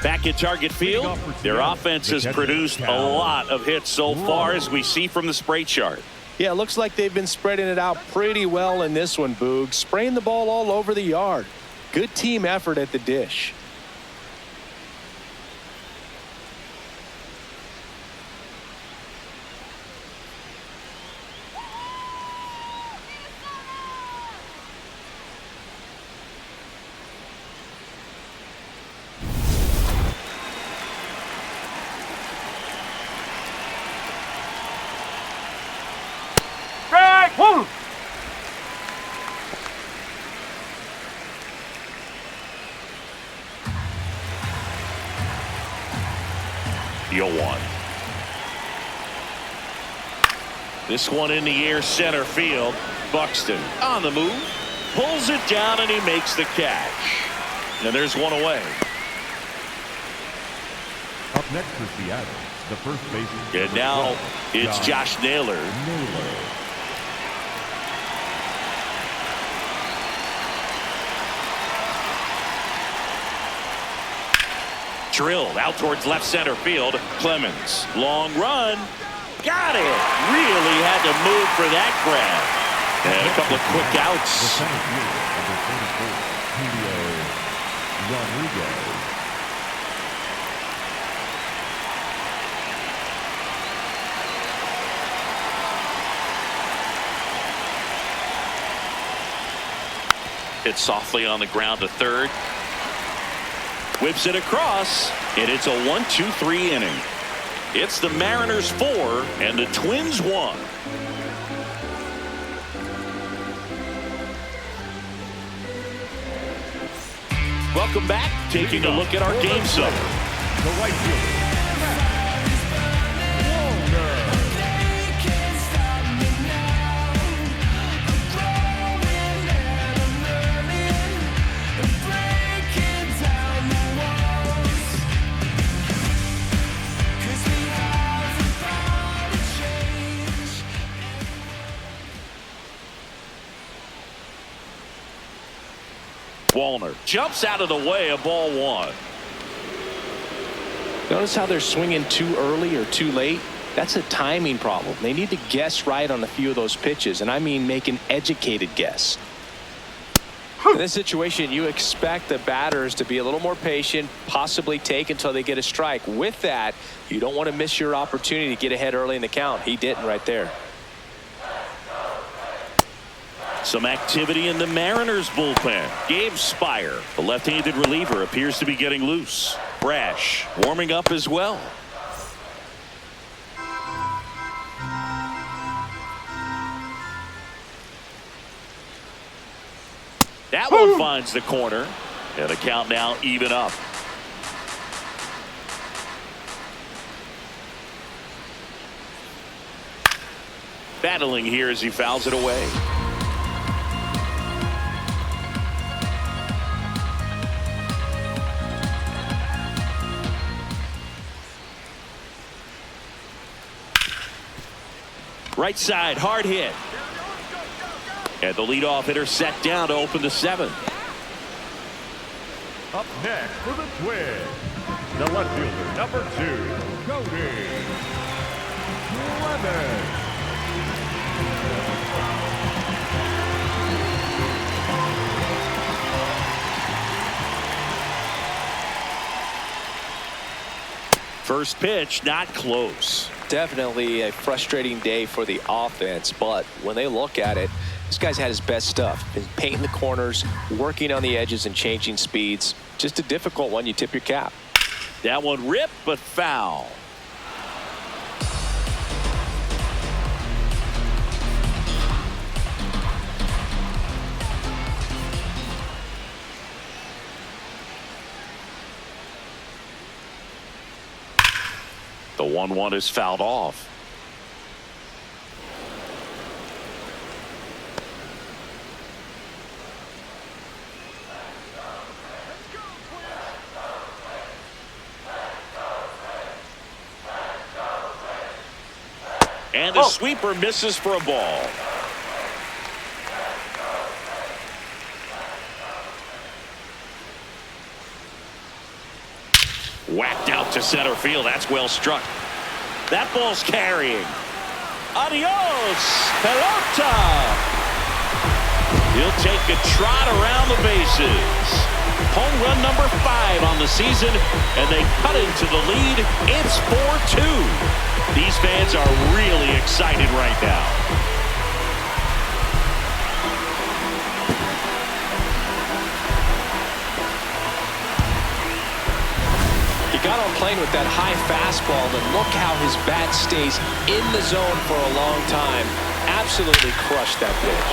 Back at Target Field, their offense has produced a lot of hits so far, as we see from the spray chart. Yeah, it looks like they've been spreading it out pretty well in this one, Boog. Spraying the ball all over the yard. Good team effort at the dish. Woo! Deal one. This one in the air, center field. Buxton on the move, pulls it down, and he makes the catch. And there's one away. Up next for Seattle, the first baseman. And now it's Josh Naylor. Drilled out towards left center field. Clemens, long run, got it. Really had to move for that grab. And a couple of quick The outs. center fielder, number 44, Julio Rodriguez. Hit softly on the ground to third. Whips it across, and it's a 1-2-3 inning. It's the Mariners 4 and the Twins 1. Welcome back. Taking a look at our game summary. The right fielder, Wallner jumps out of the way, a ball one. Notice how they're swinging too early or too late? That's a timing problem. They need to guess right on a few of those pitches, and I mean make an educated guess. In this situation, you expect the batters to be a little more patient, possibly take until they get a strike. With that, you don't want to miss your opportunity to get ahead early in the count. He didn't right there. Some activity in the Mariners bullpen. Gabe Spire, the left-handed reliever, appears to be getting loose. Brash warming up as well. That one finds the corner, and the count now even up. Battling here as he fouls it away. Right side, hard hit. And the leadoff hitter set down to open the seventh. up next for the Twins, the left fielder, number 2, Cody Clemens. First pitch, not close. Definitely a frustrating day for the offense, but when they look at it, this guy's had his best stuff. Been painting the corners, working on the edges and changing speeds. Just a difficult one. You tip your cap. That one ripped, but foul. The 1-1 is fouled off. And the sweeper misses for a ball. Whacked out to center field. That's well struck. That ball's carrying. Adios, pelota. He'll take a trot around the bases. Home run number 5 on the season, and they cut into the lead. It's 4-2. These fans are really excited right now. He got on plane with that high fastball, and look how his bat stays in the zone for a long time. Absolutely crushed that pitch.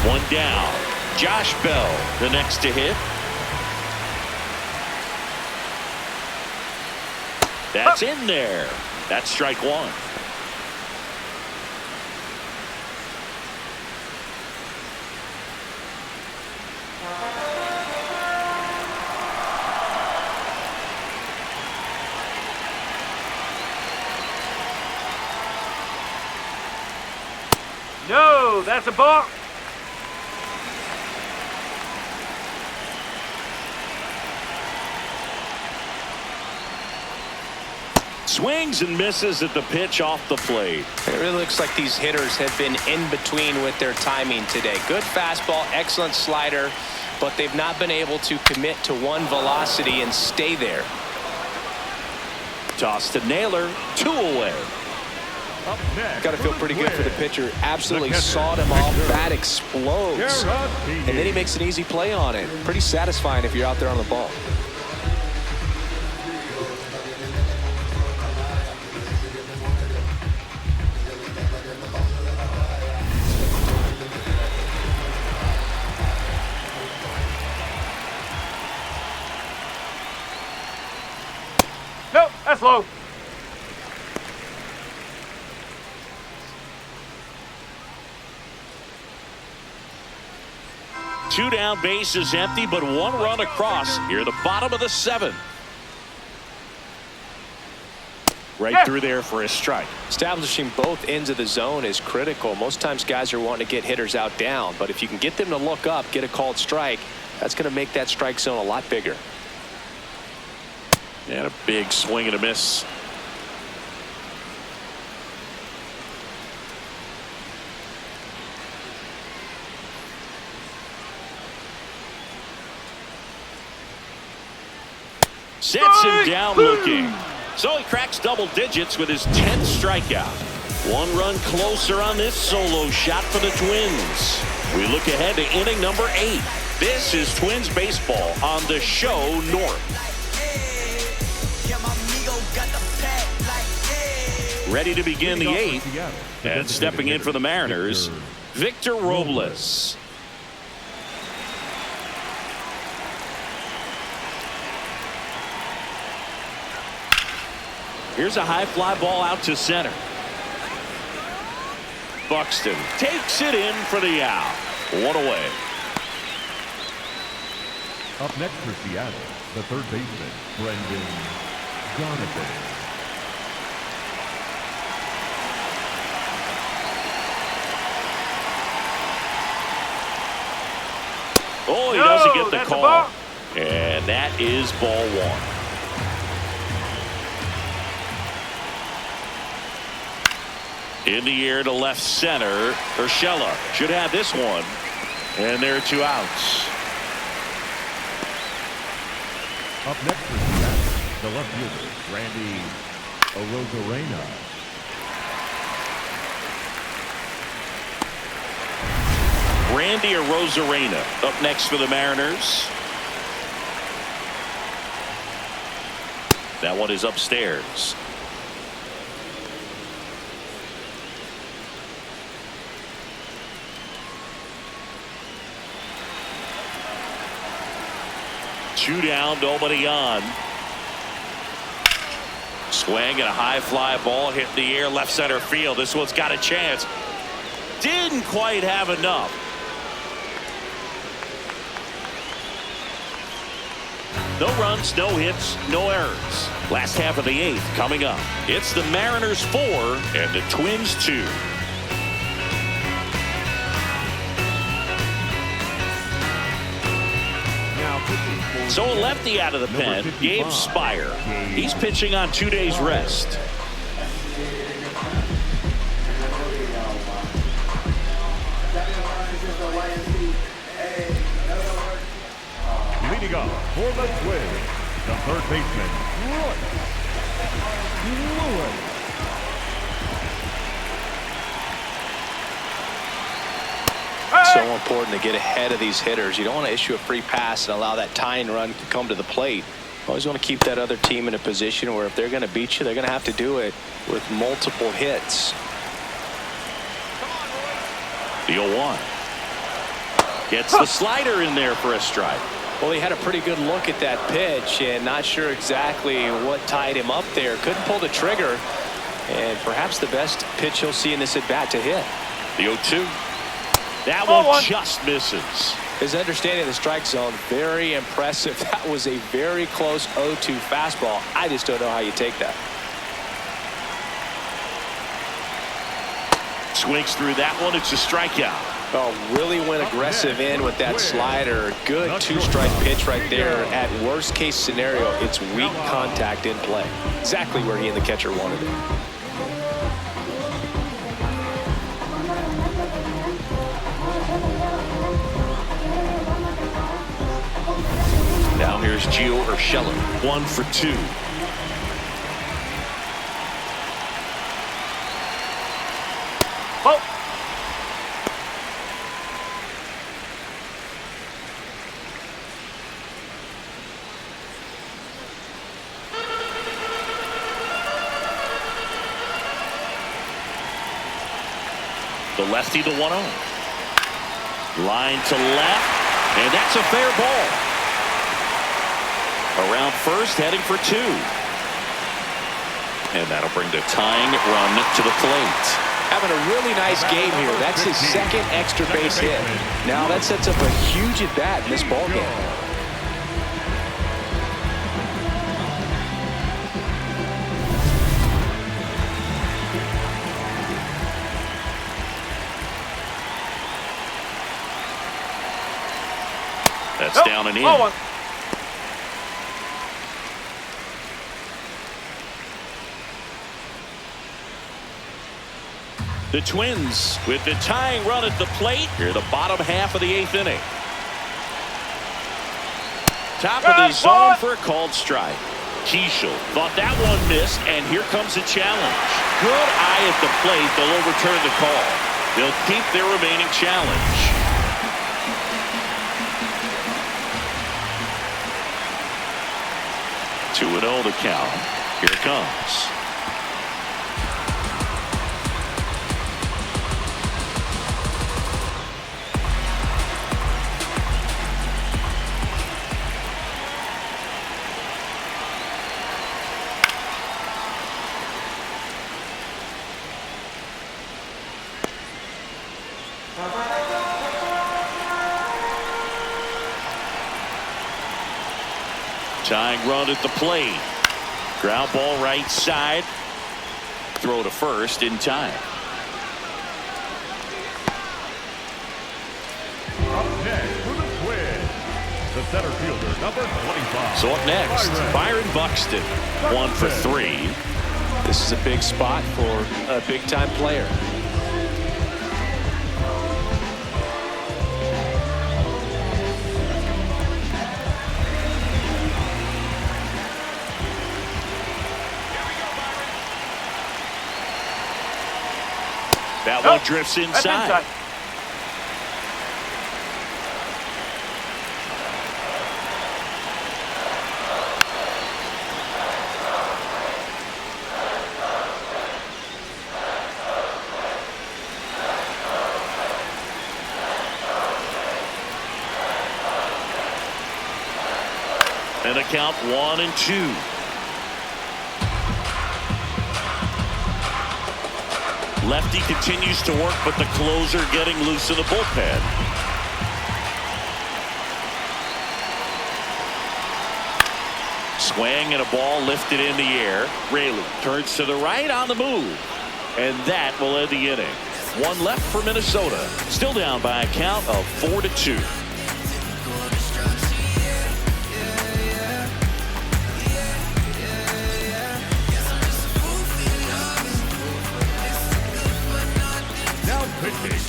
One down. Josh Bell, the next to hit. That's in there. That's strike 1. No, that's a ball. Swings and misses at the pitch off the plate. It really looks like these hitters have been in between with their timing today. Good fastball, excellent slider, but they've not been able to commit to one velocity and stay there. Toss to Naylor, 2 away. Up next, Got to feel pretty good for the pitcher. Absolutely catcher, sawed him off. Bat explodes. Guaranteed. And then he makes an easy play on it. Pretty satisfying if you're out there on the ball. Nope, that's low. Two down, base is empty, but 1 run across here, the bottom of the 7th. Right through there for a strike. Establishing both ends of the zone is critical. Most times guys are wanting to get hitters out down, but if you can get them to look up, get a called strike, that's going to make that strike zone a lot bigger. And a big swing and a miss. Sets him down looking. So he cracks double digits with his 10th strikeout. 1 run closer on this solo shot for the Twins. We look ahead to inning number 8. This is Twins baseball on the show North. Ready to begin the 8th. And stepping in for the Mariners, Victor Robles. Here's a high fly ball out to center. Buxton takes it in for the out. 1 away. Up next for Seattle, the third baseman, Brendan Donovan. Oh, he doesn't get the call. And that is ball 1. In the air to left center. Urshela should have this one. And there are 2 outs. Up next for Seattle, the left fielder, Randy Arozarena. Randy Arozarena up next for the Mariners. That one is upstairs. Two down, nobody on. Swing and a high fly ball hit the air left center field. This one's got a chance. Didn't quite have enough. No runs, no hits, no errors. Last half of the 8th coming up. It's the Mariners 4 and the Twins 2. So a lefty out of the pen, Gabe Spire. He's pitching on 2 days rest. Leading off for the Twins, the third baseman, Lewis. So important to get ahead of these hitters. You don't want to issue a free pass and allow that tying run to come to the plate. Always want to keep that other team in a position where if they're going to beat you, they're going to have to do it with multiple hits. The 0-1. Gets the slider in there for a strike. Well, he had a pretty good look at that pitch and not sure exactly what tied him up there. Couldn't pull the trigger, and perhaps the best pitch he'll see in this at bat to hit. The 0-2. That one just misses. His understanding of the strike zone, very impressive. That was a very close 0-2 fastball. I just don't know how you take that. Swings through that one. It's a strikeout. Oh, really went aggressive in with that slider. Good two-strike pitch right there. At worst case scenario, it's weak contact in play. Exactly where he and the catcher wanted it. Now here's Gio Urshela, 1 for 2. Oh. The lefty, the 1-0. Line to left, and that's a fair ball. Around first, heading for 2. And that'll bring the tying run to the plate. Having a really nice game here. That's his second extra base hit. Now that sets up a huge at bat in this ball game. That's down and in. The Twins with the tying run at the plate here, the bottom half of the 8th inning. Top of the zone for a called strike. Keishel thought that one missed, and here comes a challenge. Good eye at the plate. They'll overturn the call. They'll keep their remaining challenge. 2-0 to count. Here it comes. Tying run at the plate. Ground ball right side. Throw to first in time. Up next for the Twins, the center fielder, number 25. So up next, Byron Buxton, 1 for 3. This is a big spot for a big-time player. That one drifts inside. And a count 1-2. Lefty continues to work, but the closer getting loose in the bullpen. Swing and a ball lifted in the air. Raley turns to the right on the move. And that will end the inning. 1 left for Minnesota. Still down by a count of 4-2.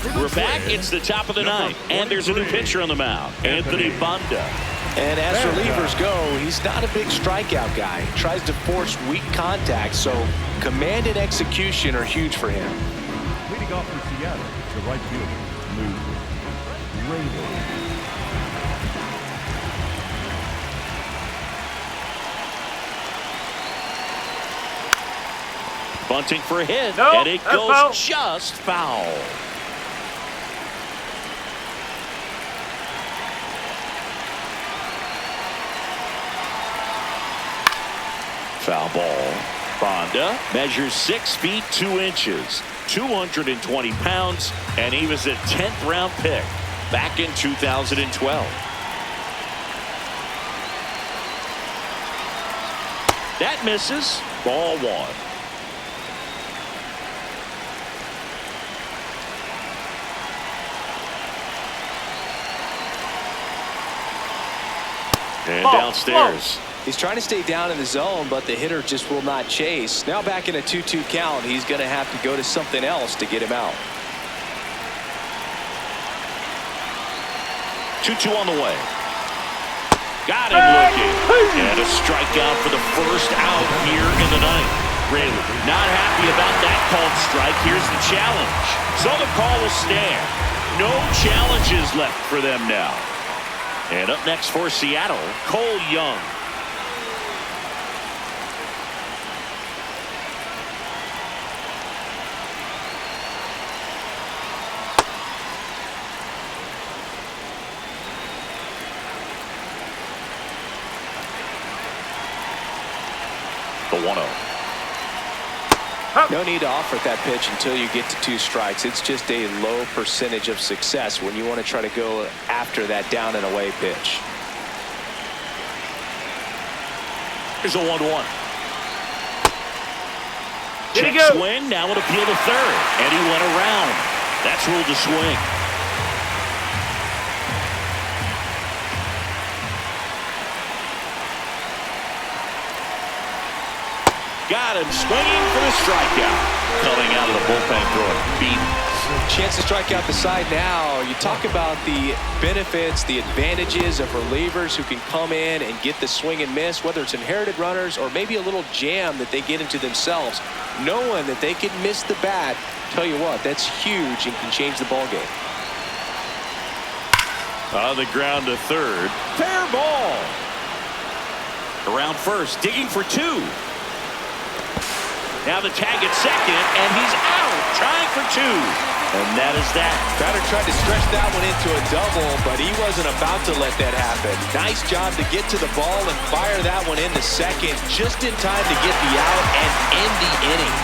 We're back. It's the top of the ninth, and there's a new pitcher on the mound, Anthony Banda. And as relievers go, he's not a big strikeout guy. He tries to force weak contact, so command and execution are huge for him. Leading off for Seattle, the right fielder, Lou Raymond. Bunting for a hit, No, and it that's goes foul. just foul. Foul ball. Banda measures 6 feet 2 inches, 220 pounds, and he was a 10th round pick back in 2012. That misses. Ball 1. And downstairs. He's trying to stay down in the zone, but the hitter just will not chase. Now back in a 2-2 count, he's going to have to go to something else to get him out. 2-2 on the way. Got him looking. And a strikeout for the first out here in the ninth. Really not happy about that called strike. Here's the challenge. So the call will stand. No challenges left for them now. And up next for Seattle, Cole Young. The 1-0. No need to offer that pitch until you get to 2 strikes. It's just a low percentage of success when you want to try to go after that down and away pitch. Here's a 1-1. Did he Check go? swing, now an appeal to third. And he went around. That's ruled a swing. Got him swinging for the strikeout. Coming out of the bullpen throwing. Beaten. Chance to strike out the side now. You talk about the benefits, the advantages of relievers who can come in and get the swing and miss, whether it's inherited runners or maybe a little jam that they get into themselves. Knowing that they can miss the bat, tell you what, that's huge and can change the ball game. On the ground to third. Fair ball. Around first, digging for 2. Now the tag at second, and he's out, trying for 2. And that is that. Batter tried to stretch that one into a double, but he wasn't about to let that happen. Nice job to get to the ball and fire that one into second, just in time to get the out and end the inning.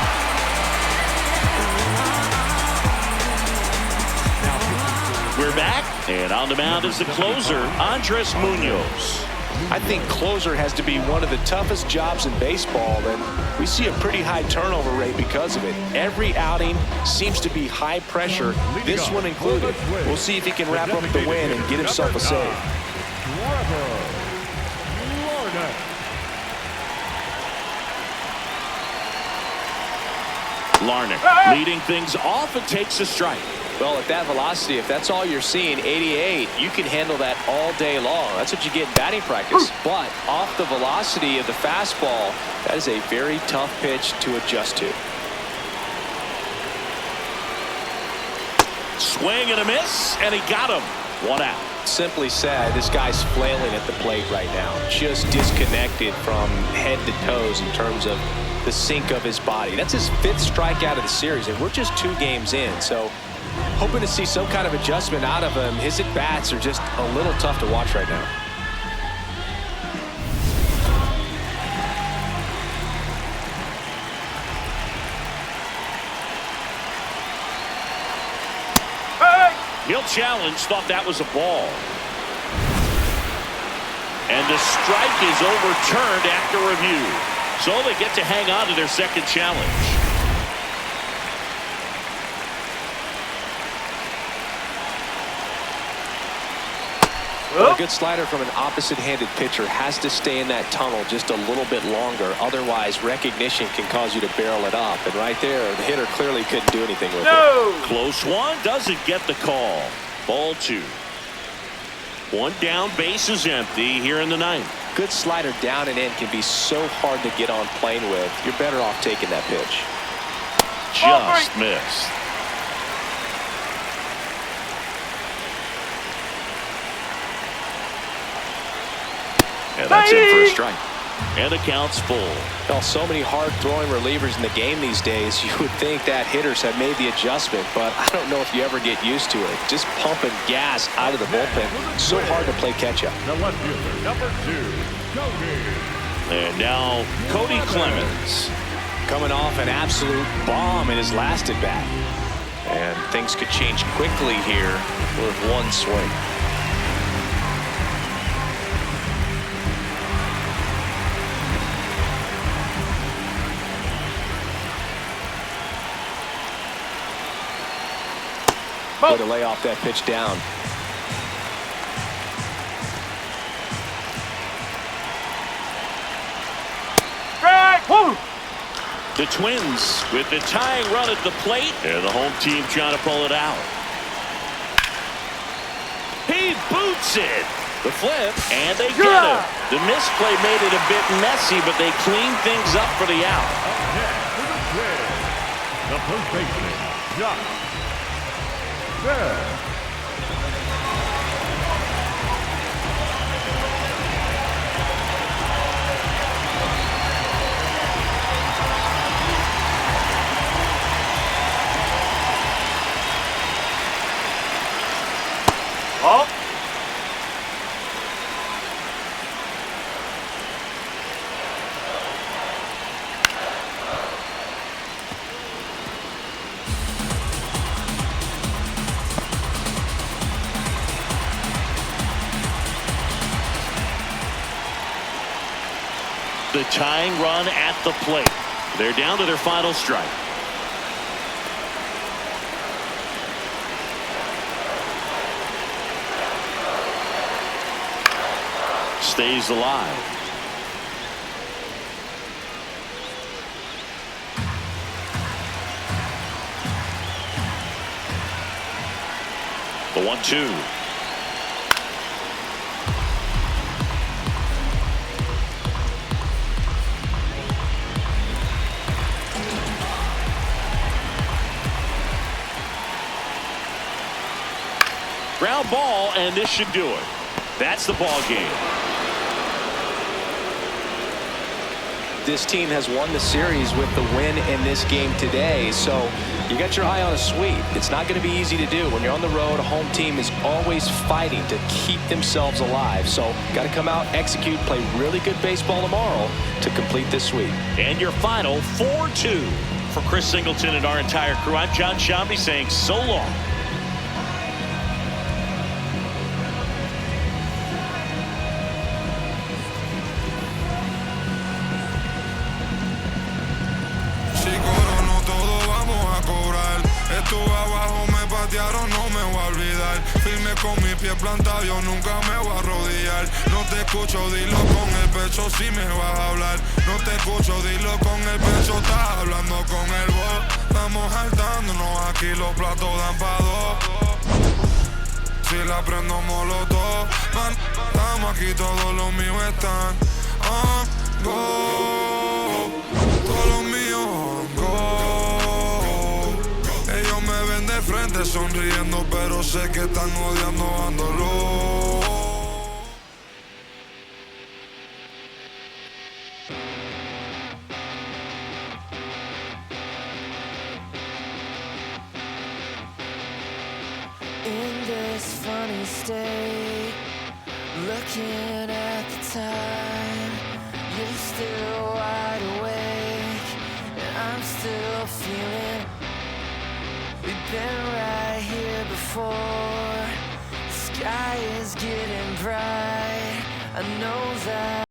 We're back, and on the mound is the closer, Andres Munoz. I think closer has to be one of the toughest jobs in baseball, and we see a pretty high turnover rate because of it. Every outing seems to be high pressure, this one included. We'll see if he can wrap up the win and get himself a save. Larnach leading things off and takes a strike. Well, at that velocity, if that's all you're seeing, 88, you can handle that all day long. That's what you get in batting practice. But off the velocity of the fastball, that is a very tough pitch to adjust to. Swing and a miss, and he got him. 1 out. Simply said, this guy's flailing at the plate right now. Just disconnected from head to toes in terms of the sink of his body. That's his 5th strikeout of the series, and we're just 2 games in. So hoping to see some kind of adjustment out of him. His at-bats are just a little tough to watch right now. He'll challenge, thought that was a ball. And the strike is overturned after review. So they get to hang on to their second challenge. Well, a good slider from an opposite-handed pitcher has to stay in that tunnel just a little bit longer. Otherwise, recognition can cause you to barrel it up. And right there, the hitter clearly couldn't do anything with it. Close one. Doesn't get the call. Ball 2. One down, base is empty here in the ninth. Good slider down and in can be so hard to get on plane with. You're better off taking that pitch. Just missed. And that's in for a strike. And the count's full. Well, so many hard-throwing relievers in the game these days, you would think that hitters have made the adjustment, but I don't know if you ever get used to it. Just pumping gas out of the bullpen. So hard to play catch-up. The left fielder, number 2, Cody. And now Cody Clemens. Coming off an absolute bomb in his last at-bat. And things could change quickly here with one swing. Way to lay off that pitch down. The Twins with the tying run at the plate, and the home team trying to pull it out. He boots it. The flip, and they get it. The misplay made it a bit messy, but they cleaned things up for the out. Next for the Twins, the first baseman, Josh. There. The tying run at the plate. They're down to their final strike. Stays alive. The 1-2. Ground ball, and this should do it. That's the ball game. This team has won the series with the win in this game today, so you got your eye on a sweep. It's not going to be easy to do. When you're on the road, a home team is always fighting to keep themselves alive. So got to come out, execute, play really good baseball tomorrow to complete this sweep. And your final 4-2. For Chris Singleton and our entire crew, I'm John Shambi saying so long. Estuve abajo, me patearon, no me voy a olvidar. Firme con mi pie plantado, yo nunca me voy a arrodillar. No te escucho, dilo con el pecho si me vas a hablar. No te escucho, dilo con el pecho, estás hablando con el voz. Estamos saltándonos, aquí los platos dan pa' dos. Si la prendo molotov, man, estamos aquí, todos los míos están on go. Todos los míos on go. Ellos me ven de frente sonriendo, pero sé que están odiando, ándolo. In this funny state, looking at the time, you're still wide awake, and I'm still feeling. We've been right here before. The sky is getting bright. I know that.